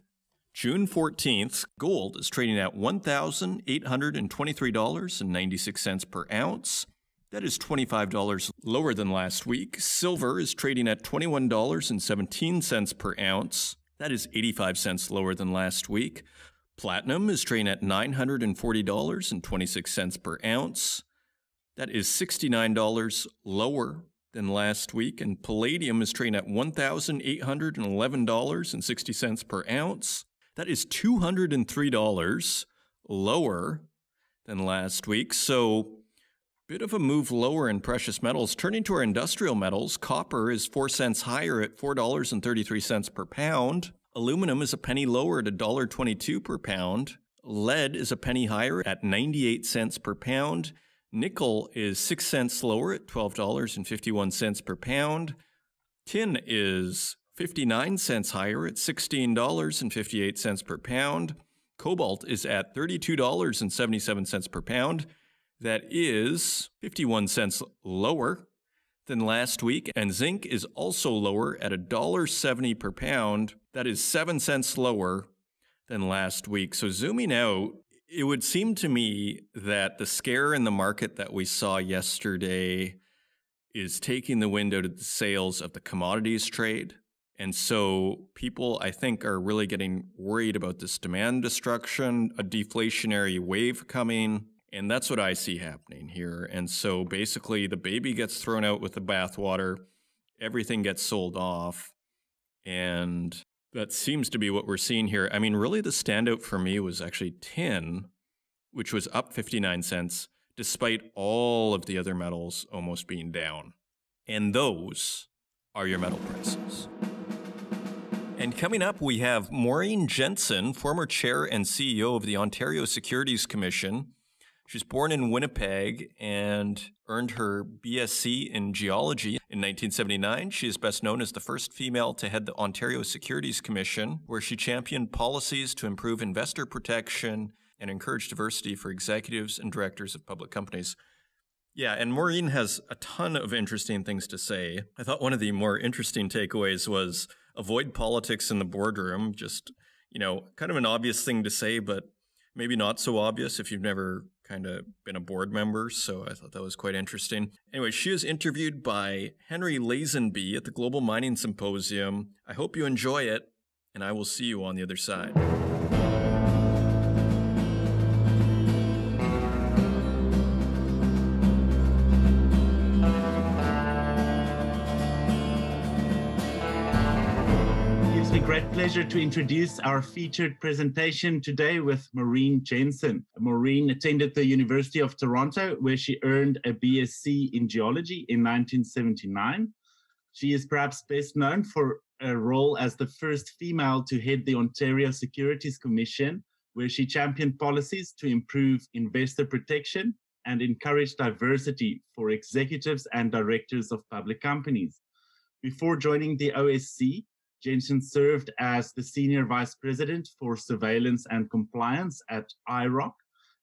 June 14th, gold is trading at $1,823.96 per ounce. That is $25 lower than last week. Silver is trading at $21.17 per ounce. That is 85 cents lower than last week. Platinum is trading at $940.26 per ounce. That is $69 lower than last week. And palladium is trading at $1,811.60 per ounce. That is $203 lower than last week. So, bit of a move lower in precious metals. Turning to our industrial metals, copper is 4 cents higher at $4.33 per pound. Aluminum is a penny lower at $1.22 per pound. Lead is a penny higher at 98 cents per pound. Nickel is 6 cents lower at $12.51 per pound. Tin is 59 cents higher at $16.58 per pound. Cobalt is at $32.77 per pound. That is 51 cents lower than last week. And zinc is also lower at $1.70 per pound. That is 7 cents lower than last week. So zooming out, it would seem to me that the scare in the market that we saw yesterday is taking the wind out of the sails of the commodities trade. And so people, I think, are really getting worried about this demand destruction, a deflationary wave coming. And that's what I see happening here. And so basically the baby gets thrown out with the bathwater, everything gets sold off, and that seems to be what we're seeing here. I mean, really the standout for me was actually tin, which was up 59 cents, despite all of the other metals almost being down. And those are your metal prices. And coming up, we have Maureen Jensen, former chair and CEO of the Ontario Securities Commission. She was born in Winnipeg and earned her BSc in geology in 1979. She is best known as the first female to head the Ontario Securities Commission, where she championed policies to improve investor protection and encourage diversity for executives and directors of public companies. Yeah, and Maureen has a ton of interesting things to say. I thought one of the more interesting takeaways was avoid politics in the boardroom. Just, kind of an obvious thing to say, but maybe not so obvious if you've never kind of been a board member. So I thought that was quite interesting. Anyway, she is interviewed by Henry Lazenby at the Global Mining Symposium. I hope you enjoy it, and I will see you on the other side. Great pleasure to introduce our featured presentation today with Maureen Jensen. Maureen attended the University of Toronto, where she earned a BSc in geology in 1979. She is perhaps best known for a role as the first female to head the Ontario Securities Commission, where she championed policies to improve investor protection and encourage diversity for executives and directors of public companies. Before joining the OSC, Jensen served as the Senior Vice President for Surveillance and Compliance at IROC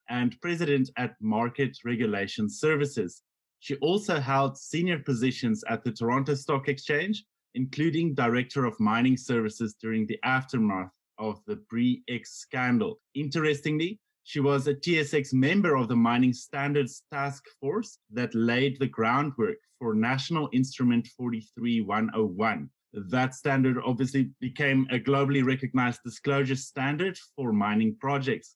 and President at Market Regulation Services. She also held senior positions at the Toronto Stock Exchange, including Director of Mining Services during the aftermath of the BRIEX scandal. Interestingly, she was a TSX member of the Mining Standards Task Force that laid the groundwork for National Instrument 43101. That standard obviously became a globally recognized disclosure standard for mining projects.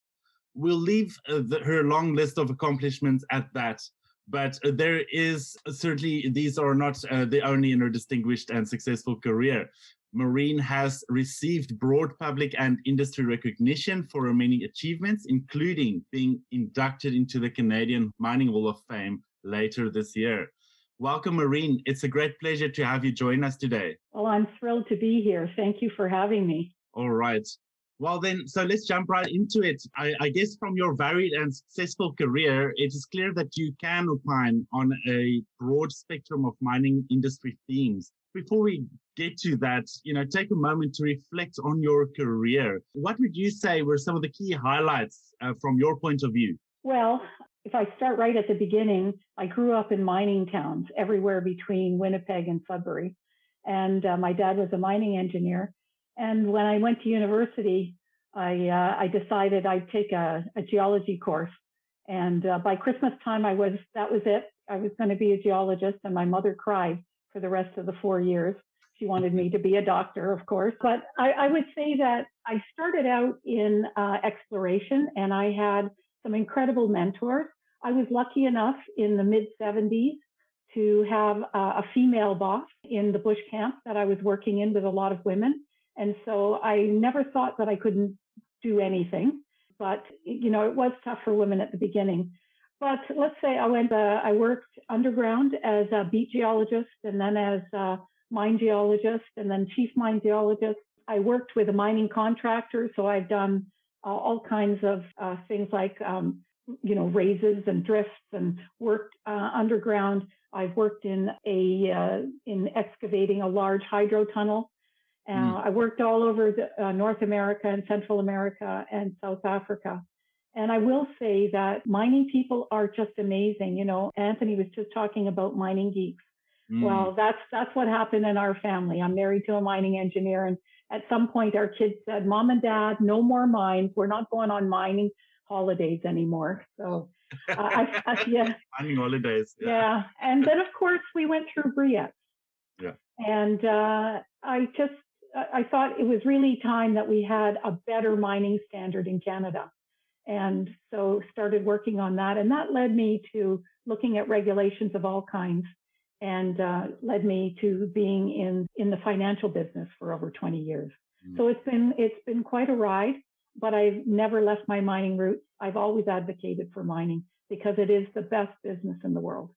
We'll leave her long list of accomplishments at that, but there is certainly, these are not the only in her distinguished and successful career. Maureen has received broad public and industry recognition for her many achievements, including being inducted into the Canadian Mining Hall of Fame later this year. Welcome, Maureen. It's a great pleasure to have you join us today. Well, I'm thrilled to be here. Thank you for having me. All right. Well, then, so let's jump right into it. I guess from your varied and successful career, it is clear that you can opine on a broad spectrum of mining industry themes. Before we get to that, take a moment to reflect on your career. What would you say were some of the key highlights from your point of view? Well, if I start right at the beginning, I grew up in mining towns everywhere between Winnipeg and Sudbury. And my dad was a mining engineer. And when I went to university, I decided I'd take a geology course. And by Christmas time, that was it. I was going to be a geologist, and my mother cried for the rest of the 4 years. She wanted me to be a doctor, of course. But I would say that I started out in exploration, and I had some incredible mentors. I was lucky enough in the mid-70s to have a female boss in the bush camp that I was working in with a lot of women. And so I never thought that I couldn't do anything. But, you know, it was tough for women at the beginning. But let's say I worked underground as a beat geologist, and then as a mine geologist, and then chief mine geologist. I worked with a mining contractor, so I've done all kinds of things like, raises and drifts, and worked underground. I've worked in excavating a large hydro tunnel. I worked all over North America and Central America and South Africa. And I will say that mining people are just amazing. You know, Anthony was just talking about mining geeks. Well, that's what happened in our family. I'm married to a mining engineer, and at some point our kids said, "Mom and Dad, no more mines. We're not going on mining holidays anymore." So, yeah, mining holidays. Yeah, and then of course we went through BRIET. Yeah, and I thought it was really time that we had a better mining standard in Canada. And so started working on that. And that led me to looking at regulations of all kinds, and led me to being in the financial business for over 20 years. So it's been quite a ride, but I've never left my mining roots. I've always advocated for mining because it is the best business in the world.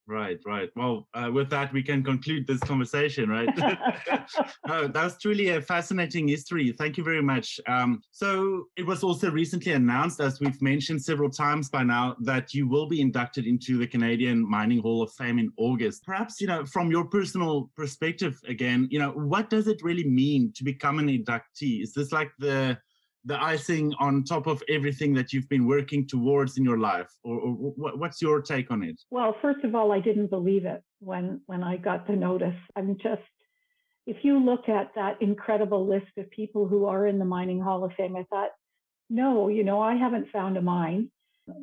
Right. Well, with that, we can conclude this conversation, right? No, that's truly a fascinating history. Thank you very much. So it was also recently announced, as we've mentioned several times by now, that you will be inducted into the Canadian Mining Hall of Fame in August. Perhaps, from your personal perspective, again, what does it really mean to become an inductee? Is this like the icing on top of everything that you've been working towards in your life? Or what's your take on it? Well, first of all, I didn't believe it when I got the notice. If you look at that incredible list of people who are in the Mining Hall of Fame, I thought, no, I haven't found a mine,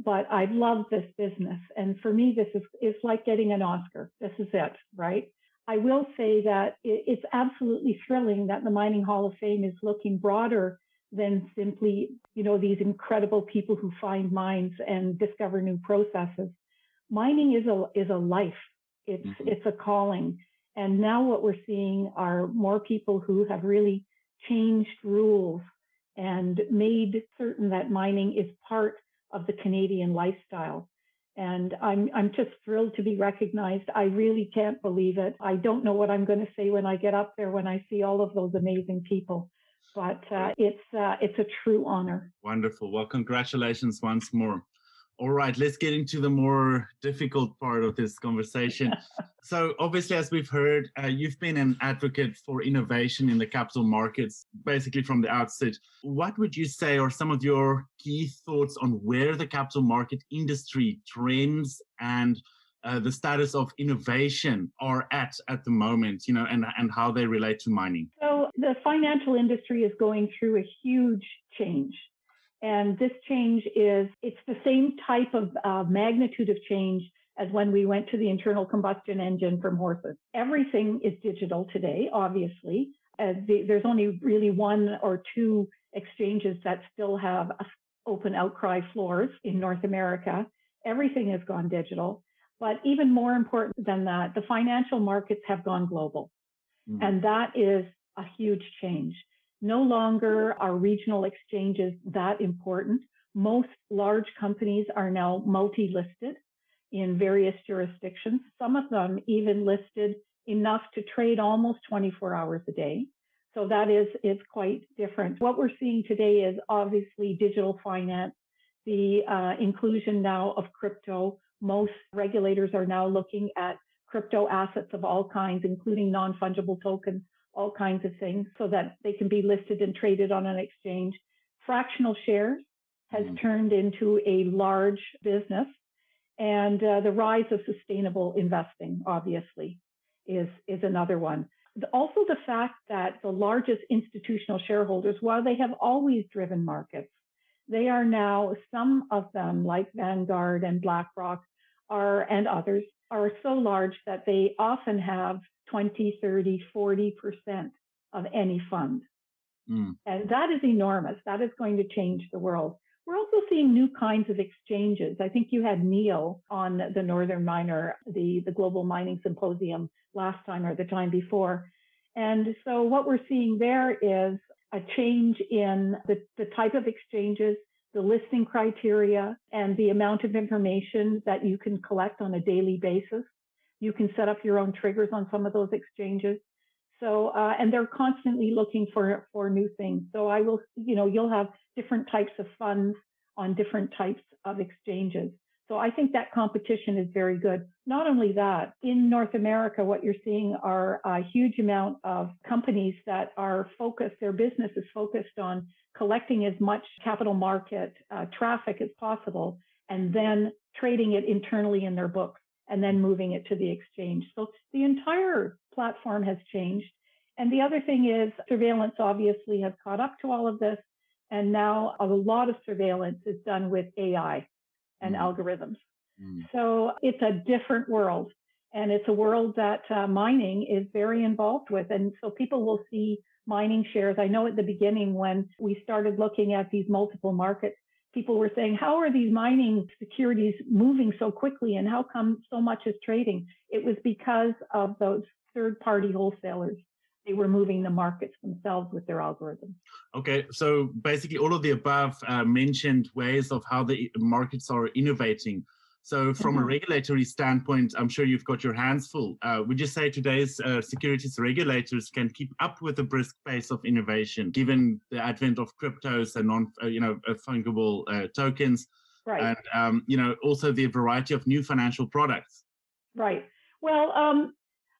but I love this business. And for me, it's like getting an Oscar. This is it, right? I will say that it's absolutely thrilling that the Mining Hall of Fame is looking broader than simply, these incredible people who find mines and discover new processes. Mining is a life. It's a calling. And now what we're seeing are more people who have really changed rules and made certain that mining is part of the Canadian lifestyle. And I'm just thrilled to be recognized. I really can't believe it. I don't know what I'm going to say when I get up there, when I see all of those amazing people. But it's a true honor. Wonderful. Well, congratulations once more. All right, let's get into the more difficult part of this conversation. So obviously, as we've heard, you've been an advocate for innovation in the capital markets, basically from the outset. What would you say are some of your key thoughts on where the capital market industry trends and the status of innovation are at the moment, and how they relate to mining? So the financial industry is going through a huge change. And this change it's the same type of magnitude of change as when we went to the internal combustion engine from horses. Everything is digital today, obviously. There's only really one or two exchanges that still have open outcry floors in North America. Everything has gone digital. But even more important than that, the financial markets have gone global. And that is a huge change. No longer are regional exchanges that important. Most large companies are now multi-listed in various jurisdictions. Some of them even listed enough to trade almost 24 hours a day. So it's quite different. What we're seeing today is obviously digital finance, the inclusion now of crypto. Most regulators are now looking at crypto assets of all kinds, including non-fungible tokens, all kinds of things, so that they can be listed and traded on an exchange. Fractional shares has turned into a large business. And the rise of sustainable investing, obviously, is another one. Also, the fact that the largest institutional shareholders, while they have always driven markets, they are now, some of them, like Vanguard and BlackRock, and others, are so large that they often have 20, 30, 40% of any fund. Mm. And that is enormous. That is going to change the world. We're also seeing new kinds of exchanges. I think you had Neil on the Northern Miner, the Global Mining Symposium last time or the time before. And so what we're seeing there is a change in the type of exchanges, the listing criteria, and the amount of information that you can collect on a daily basis. You can set up your own triggers on some of those exchanges. So, and they're constantly looking for new things. So you'll have different types of funds on different types of exchanges. So I think that competition is very good. Not only that, in North America, what you're seeing are a huge amount of companies that are focused, their business is focused on collecting as much capital market traffic as possible, and then trading it internally in their books, and then moving it to the exchange. So the entire platform has changed. And the other thing is surveillance obviously has caught up to all of this. And now a lot of surveillance is done with AI and algorithms. So it's a different world. And it's a world that mining is very involved with. And so people will see mining shares. I know at the beginning when we started looking at these multiple markets, people were saying, how are these mining securities moving so quickly and how come so much is trading? It was because of those third-party wholesalers. They were moving the markets themselves with their algorithms. Okay, so basically all of the above mentioned ways of how the markets are innovating. So from a regulatory standpoint, I'm sure you've got your hands full. Would you say today's securities regulators can keep up with the brisk pace of innovation, given the advent of cryptos and fungible tokens, right, and also the variety of new financial products? Right. Well,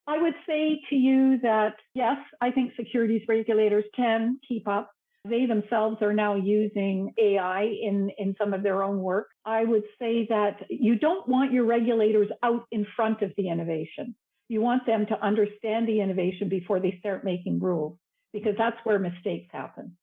I would say to you that, yes, I think securities regulators can keep up. They themselves are now using AI in some of their own work. I would say that you don't want your regulators out in front of the innovation. You want them to understand the innovation before they start making rules, because that's where mistakes happen.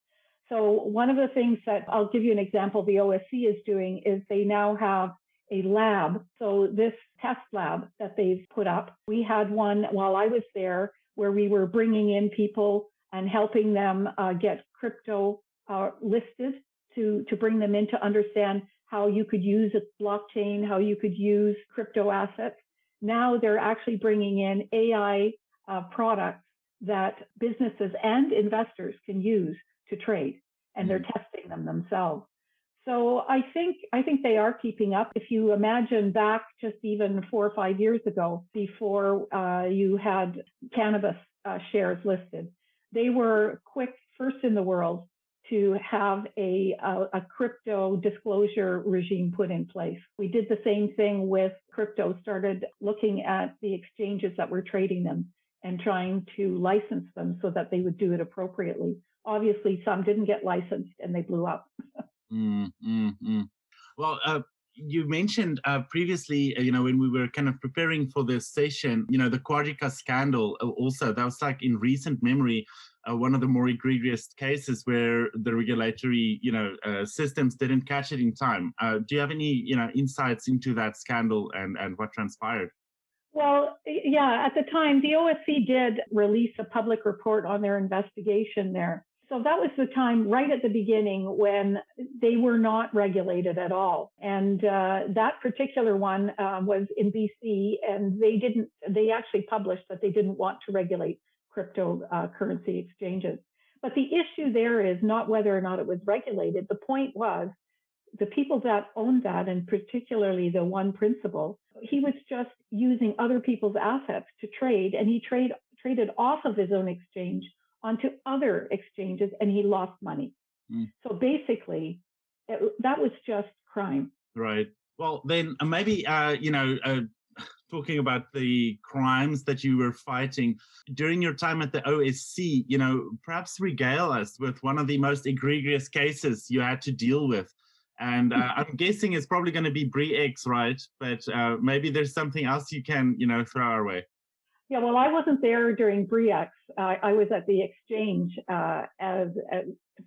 So one of the things that I'll give you an example the OSC is doing is they now have a lab. So this test lab that they've put up, we had one while I was there where we were bringing in people and helping them get crypto listed to bring them in to understand how you could use a blockchain, how you could use crypto assets. Now they're actually bringing in AI products that businesses and investors can use to trade, and they're testing them themselves. So I think they are keeping up. If you imagine back just even 4 or 5 years ago, before you had cannabis shares listed, they were quick, first in the world, to have a crypto disclosure regime put in place. We did the same thing with crypto, started looking at the exchanges that were trading them and trying to license them so that they would do it appropriately. Obviously, some didn't get licensed and they blew up. Well, you mentioned previously, when we were kind of preparing for this session, the Quadrica scandal also, that was like in recent memory, one of the more egregious cases where the regulatory, systems didn't catch it in time. Do you have any, insights into that scandal and what transpired? Well, yeah, at the time, the OSC did release a public report on their investigation there. So that was the time right at the beginning when they were not regulated at all. And that particular one was in BC, and they actually published that they didn't want to regulate cryptocurrency exchanges. But the issue there is not whether or not it was regulated. The point was the people that owned that, and particularly the one principal, he was just using other people's assets to trade, and he traded off of his own exchange onto other exchanges, and he lost money. So basically, that was just crime. Right. Well, then maybe, talking about the crimes that you were fighting during your time at the OSC, perhaps regale us with one of the most egregious cases you had to deal with. And I'm guessing it's probably going to be BRIEX, right? But maybe there's something else you can, throw our way. Yeah, well, I wasn't there during BRIEX. I was at the exchange as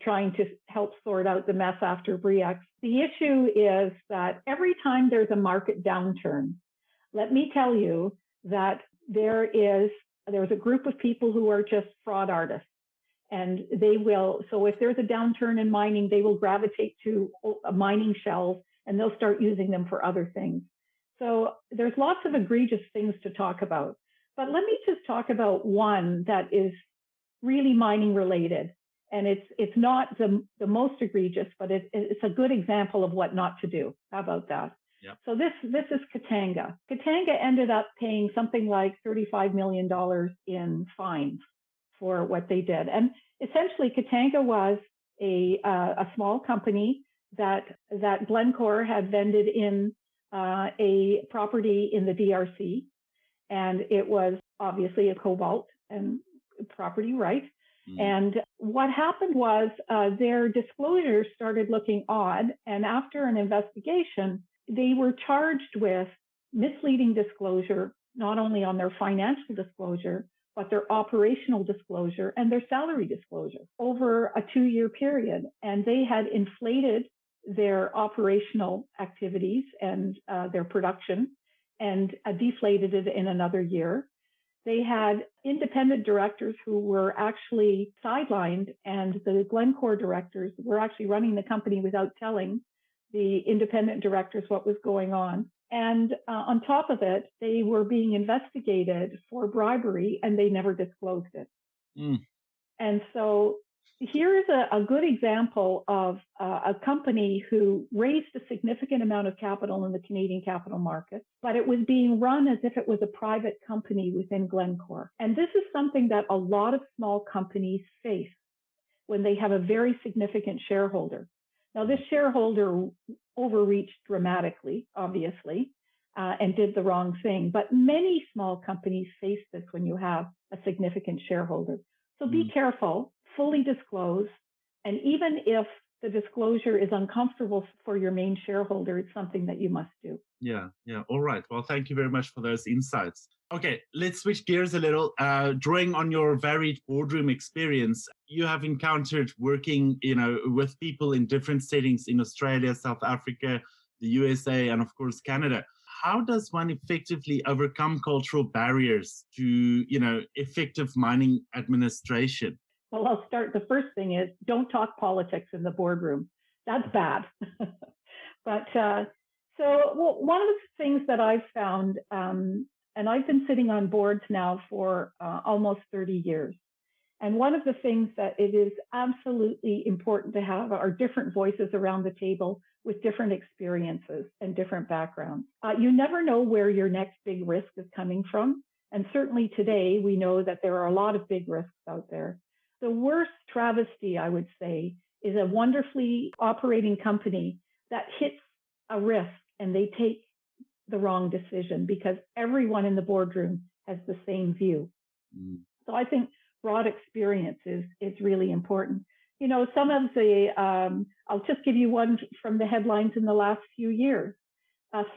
trying to help sort out the mess after BRIEX. The issue is that every time there's a market downturn, let me tell you that there is there's a group of people who are just fraud artists. And they will, so if there's a downturn in mining, they will gravitate to mining shells and they'll start using them for other things. So there's lots of egregious things to talk about. But let me just talk about one that is really mining related. And it's not the most egregious, but it's a good example of what not to do. How about that? Yep. So this is Katanga. Katanga ended up paying something like $35 million in fines for what they did. And essentially, Katanga was a small company that Glencore had vended in a property in the DRC. And it was obviously a cobalt and property, right? And what happened was their disclosure started looking odd. And after an investigation, they were charged with misleading disclosure, not only on their financial disclosure, but their operational disclosure and their salary disclosure over a 2-year period. And they had inflated their operational activities and their production and deflated it in another year. They had independent directors who were actually sidelined, and the Glencore directors were actually running the company without telling the independent directors what was going on. And on top of it, they were being investigated for bribery, and they never disclosed it. And so here's a good example of a company who raised a significant amount of capital in the Canadian capital market, but it was being run as if it was a private company within Glencore. And this is something that a lot of small companies face when they have a very significant shareholder. Now, this shareholder overreached dramatically, obviously, and did the wrong thing. But many small companies face this when you have a significant shareholder. So be careful, fully disclose, and even if the disclosure is uncomfortable for your main shareholder, it's something that you must do. Yeah. All right. Well, thank you very much for those insights. Okay, let's switch gears a little. Drawing on your varied boardroom experience, you have encountered working, with people in different settings in Australia, South Africa, the USA, and of course, Canada. How does one effectively overcome cultural barriers to, effective mining administration? Well, I'll start. The first thing is don't talk politics in the boardroom. That's bad. But one of the things that I've found, and I've been sitting on boards now for almost 30 years. And one of the things that it is absolutely important to have are different voices around the table with different experiences and different backgrounds. You never know where your next big risk is coming from. And certainly today, we know that there are a lot of big risks out there. The worst travesty, I would say, is a wonderfully operating company that hits a risk and they take the wrong decision because everyone in the boardroom has the same view. So I think broad experience is really important. Some of the, I'll just give you one from the headlines in the last few years.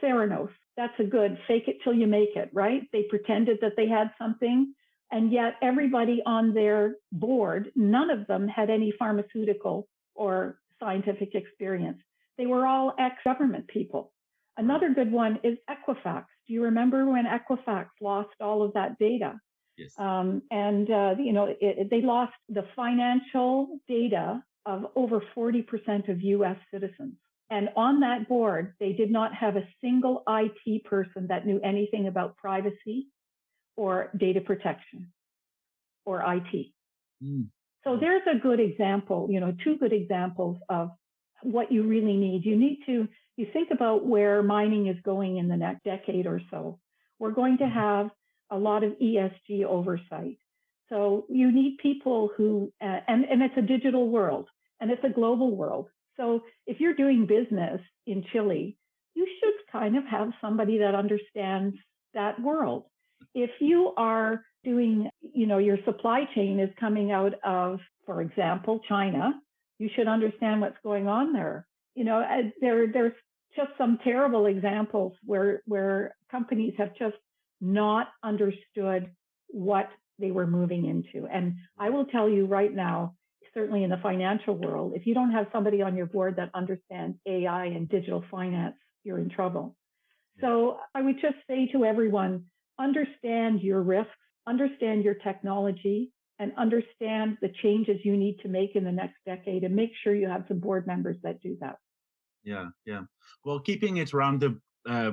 Theranos, that's a good fake it till you make it, right? They pretended that they had something, and yet everybody on their board, none of them had any pharmaceutical or scientific experience. They were all ex-government people. Another good one is Equifax. Do you remember when Equifax lost all of that data? Yes. They lost the financial data of over 40% of U.S. citizens. And on that board, they did not have a single IT person that knew anything about privacy or data protection or IT. So there's a good example, two good examples of what you really need. You think about where mining is going in the next decade or so. We're going to have a lot of ESG oversight. So you need people who, and it's a digital world and it's a global world. So if you're doing business in Chile, you should kind of have somebody that understands that world. If you are doing, your supply chain is coming out of, for example, China, you should understand what's going on there. There's just some terrible examples where companies have just not understood what they were moving into. And I will tell you right now, certainly in the financial world, if you don't have somebody on your board that understands AI and digital finance, you're in trouble. So I would just say to everyone, understand your risks understand your technology, and understand the changes you need to make in the next decade, and make sure you have some board members that do that. Yeah, yeah. Well, keeping it around the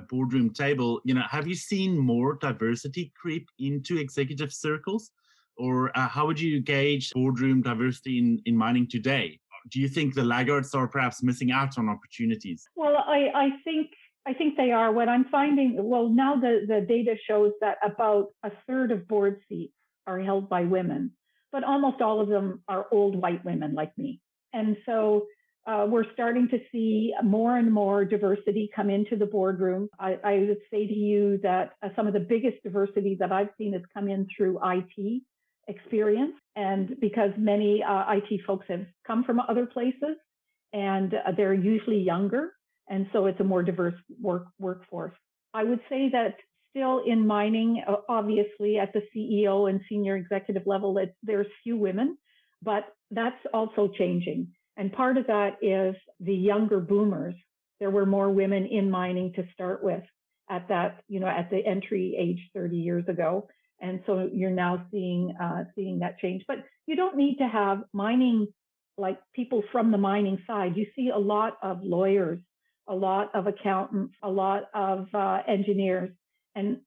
boardroom table, have you seen more diversity creep into executive circles? Or how would you gauge boardroom diversity in mining today? Do you think the laggards are perhaps missing out on opportunities? Well, I think they are. What I'm finding, now the data shows that about a third of board seats are held by women, but almost all of them are old white women like me. And so we're starting to see more and more diversity come into the boardroom. I would say to you that some of the biggest diversity that I've seen has come in through IT experience, and because many IT folks have come from other places, and they're usually younger, and so it's a more diverse workforce. I would say that still in mining, obviously at the CEO and senior executive level, there's few women, but that's also changing. And part of that is the younger boomers. There were more women in mining to start with at that, at the entry age 30 years ago. And so you're now seeing that change. But you don't need to have mining, like people from the mining side. You see a lot of lawyers, a lot of accountants, a lot of engineers, and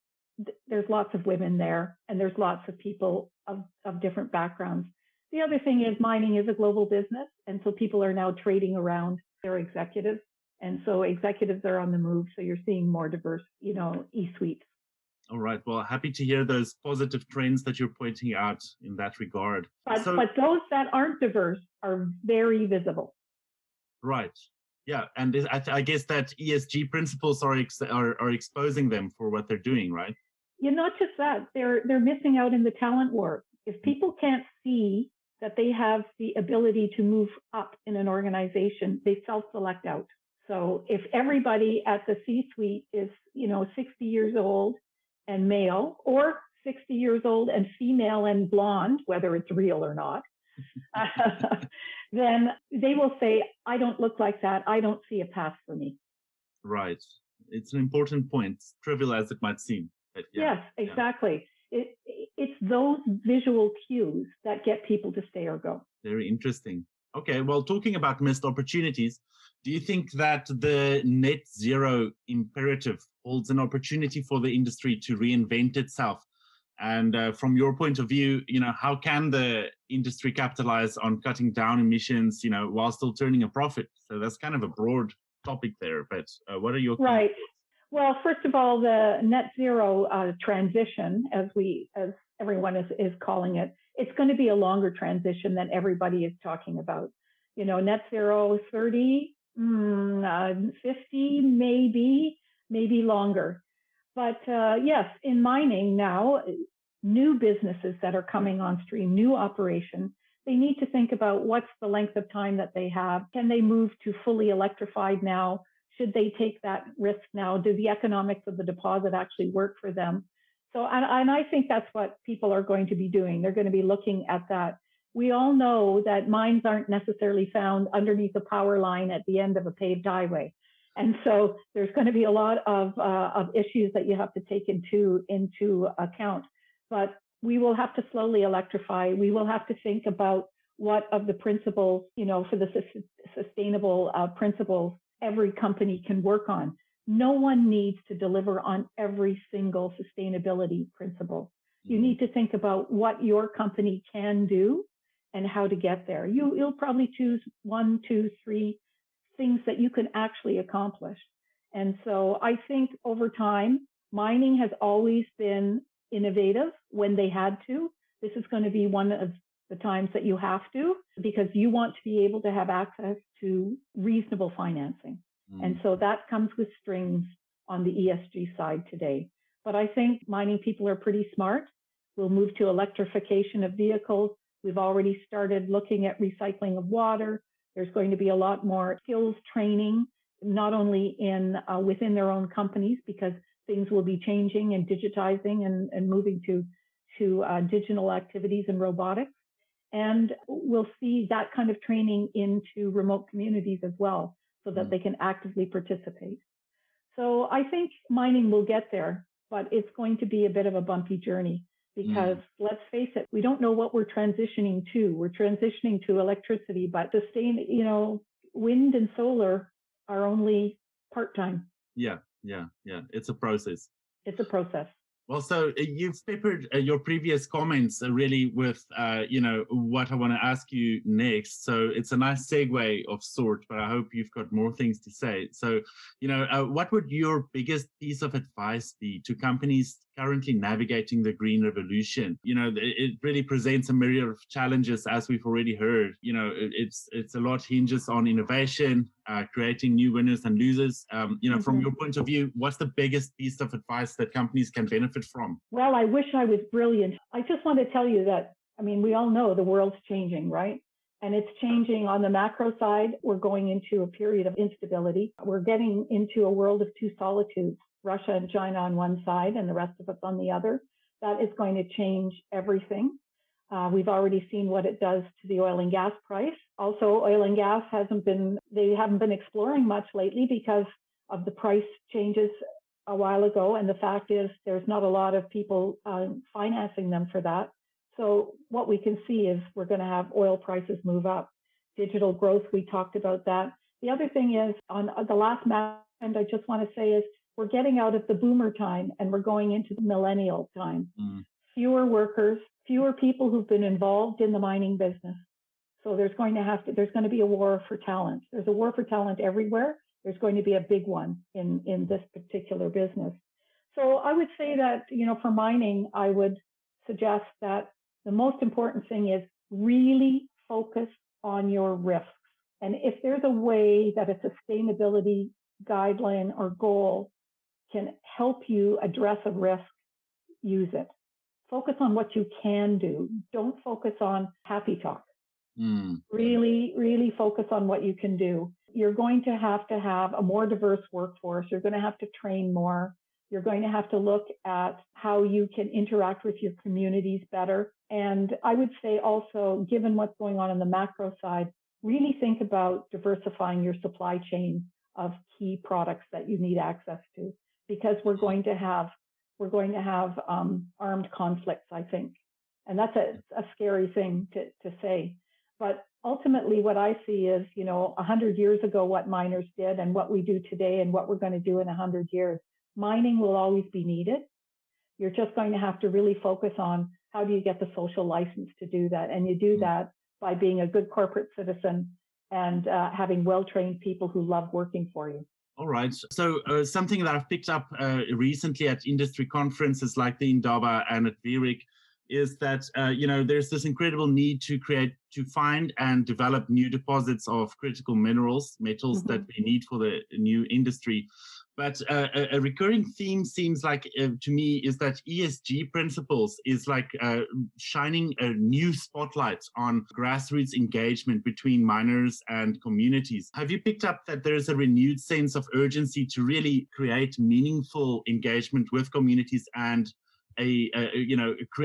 there's lots of women there, and there's lots of people of different backgrounds. The other thing is mining is a global business, and so people are now trading around their executives, and so executives are on the move. So you're seeing more diverse, E-suites. All right. Well, happy to hear those positive trends that you're pointing out in that regard. But those that aren't diverse are very visible. Right. Yeah. And I guess that ESG principles are exposing them for what they're doing, right? Not just that. They're missing out in the talent war. If people can't see that they have the ability to move up in an organization, they self-select out. So if everybody at the C-suite is, 60 years old and male, or 60 years old and female and blonde, whether it's real or not, then they will say, I don't look like that. I don't see a path for me. Right. It's an important point, trivial as it might seem. But yes, exactly. Yeah. It's those visual cues that get people to stay or go. Very interesting. Okay, well, talking about missed opportunities, do you think that the net zero imperative holds an opportunity for the industry to reinvent itself? And from your point of view, how can the industry capitalize on cutting down emissions, while still turning a profit? So that's kind of a broad topic there, but what are your right? Well, first of all, the net zero transition, as everyone is calling it, it's going to be a longer transition than everybody is talking about. Net zero 30, 50, maybe longer. But yes, in mining now, new businesses that are coming on stream, new operations, they need to think about what's the length of time that they have. Can they move to fully electrified now? Should they take that risk now? Do the economics of the deposit actually work for them? So, and I think that's what people are going to be doing. They're going to be looking at that. We all know that mines aren't necessarily found underneath a power line at the end of a paved highway. And so there's going to be a lot of issues that you have to take into account. But we will have to slowly electrify. We will have to think about what of the principles, for the sustainable principles every company can work on. No one needs to deliver on every single sustainability principle. You need to think about what your company can do and how to get there. You'll probably choose 1, 2, 3 things that you can actually accomplish. And so I think over time, mining has always been innovative when they had to. This is going to be one of the times that you have to, because you want to be able to have access to reasonable financing. And so that comes with strings on the ESG side today. But I think mining people are pretty smart. We'll move to electrification of vehicles. We've already started looking at recycling of water. There's going to be a lot more skills training, not only within their own companies, because things will be changing and digitizing and moving to digital activities and robotics. And we'll see that kind of training into remote communities as well, so that they can actively participate. So I think mining will get there, but it's going to be a bit of a bumpy journey. because let's face it, we don't know what we're transitioning to. We're transitioning to electricity, but wind and solar are only part-time. Yeah. It's a process. It's a process. Well, so you've peppered your previous comments really with, what I want to ask you next. So it's a nice segue of sort, but I hope you've got more things to say. So, what would your biggest piece of advice be to companies currently navigating the green revolution? It really presents a myriad of challenges, as we've already heard. It's a lot hinges on innovation, creating new winners and losers. From your point of view, what's the biggest piece of advice that companies can benefit from? Well, I wish I was brilliant. I just want to tell you that, we all know the world's changing, right? And it's changing on the macro side. We're going into a period of instability. We're getting into a world of two solitudes, Russia and China on one side and the rest of us on the other. That is going to change everything. We've already seen what it does to the oil and gas price. Also, oil and gas haven't been exploring much lately because of the price changes a while ago. And the fact is there's not a lot of people financing them for that. So what we can see is we're going to have oil prices move up. Digital growth, we talked about that. The other thing is on the last map, and I just want to say is we're getting out of the boomer time and we're going into the millennial time. Fewer workers, fewer people who've been involved in the mining business. So there's going to be a war for talent. There's a war for talent everywhere. There's going to be a big one in this particular business. So I would say that, for mining, I would suggest that the most important thing is really focus on your risks. And if there's a way that a sustainability guideline or goal can help you address a risk, use it. Focus on what you can do. Don't focus on happy talk. Really, really focus on what you can do. You're going to have a more diverse workforce. You're going to have to train more. You're going to have to look at how you can interact with your communities better. And I would say also, given what's going on the macro side, really think about diversifying your supply chain of key products that you need access to, because we're going to have armed conflicts, I think. And that's a scary thing to say. But ultimately, what I see is, 100 years ago, what miners did and what we do today and what we're going to do in 100 years. Mining will always be needed. You're just going to have to really focus on how do you get the social license to do that. And you do that by being a good corporate citizen and having well-trained people who love working for you. All right. So something that I've picked up recently at industry conferences like the Indaba and at VRIC is that, there's this incredible need to find and develop new deposits of critical metals that we need for the new industry. But a recurring theme seems like, to me, is that ESG principles is like shining a new spotlight on grassroots engagement between miners and communities. Have you picked up that there is a renewed sense of urgency to really create meaningful engagement with communities and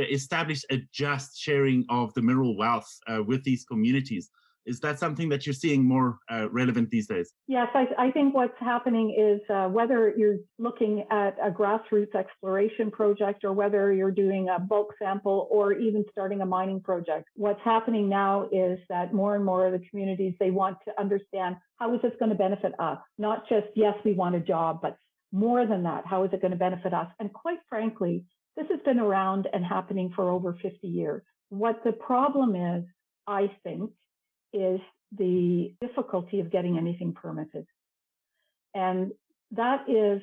establish a just sharing of the mineral wealth with these communities? Is that something that you're seeing more relevant these days? Yes, I think what's happening is whether you're looking at a grassroots exploration project or whether you're doing a bulk sample or even starting a mining project, what's happening now is that more and more of the communities, they want to understand, how is this going to benefit us? Not just, yes, we want a job, but more than that, how is it going to benefit us? And quite frankly, this has been around and happening for over 50 years. What the problem is, I think, is the difficulty of getting anything permitted. And that is,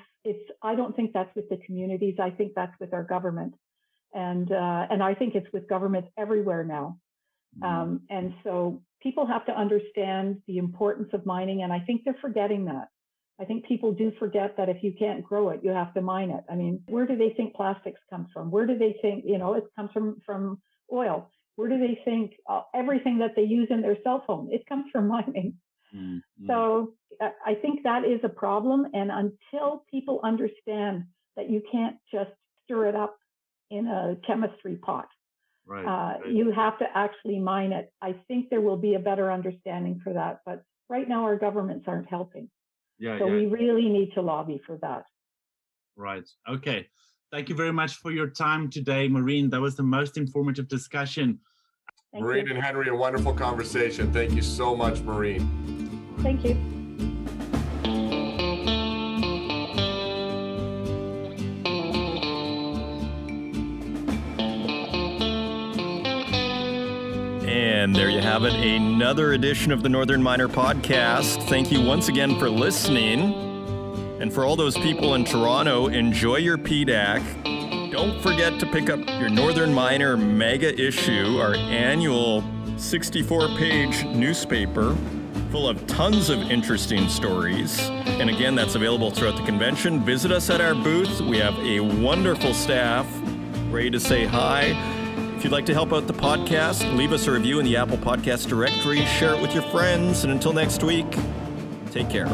I don't think that's with the communities. I think that's with our government. And I think it's with governments everywhere now. And so people have to understand the importance of mining. And I think they're forgetting that. I think people do forget that if you can't grow it, you have to mine it. I mean, where do they think plastics come from? Where do they think, it comes from oil? Where do they think everything that they use in their cell phone? It comes from mining. So I think that is a problem. And until people understand that you can't just stir it up in a chemistry pot, you have to actually mine it. I think there will be a better understanding for that. But right now, our governments aren't helping. We really need to lobby for that. Right. Okay. Thank you very much for your time today, Maureen. That was the most informative discussion. Maureen and Henry, a wonderful conversation. Thank you so much, Maureen. Thank you. And there you have it, another edition of the Northern Miner Podcast. Thank you once again for listening. And for all those people in Toronto, enjoy your PDAC. Don't forget to pick up your Northern Miner mega issue, our annual 64-page newspaper full of tons of interesting stories. And again, that's available throughout the convention. Visit us at our booth. We have a wonderful staff ready to say hi. If you'd like to help out the podcast, leave us a review in the Apple Podcast directory, share it with your friends, and until next week, take care.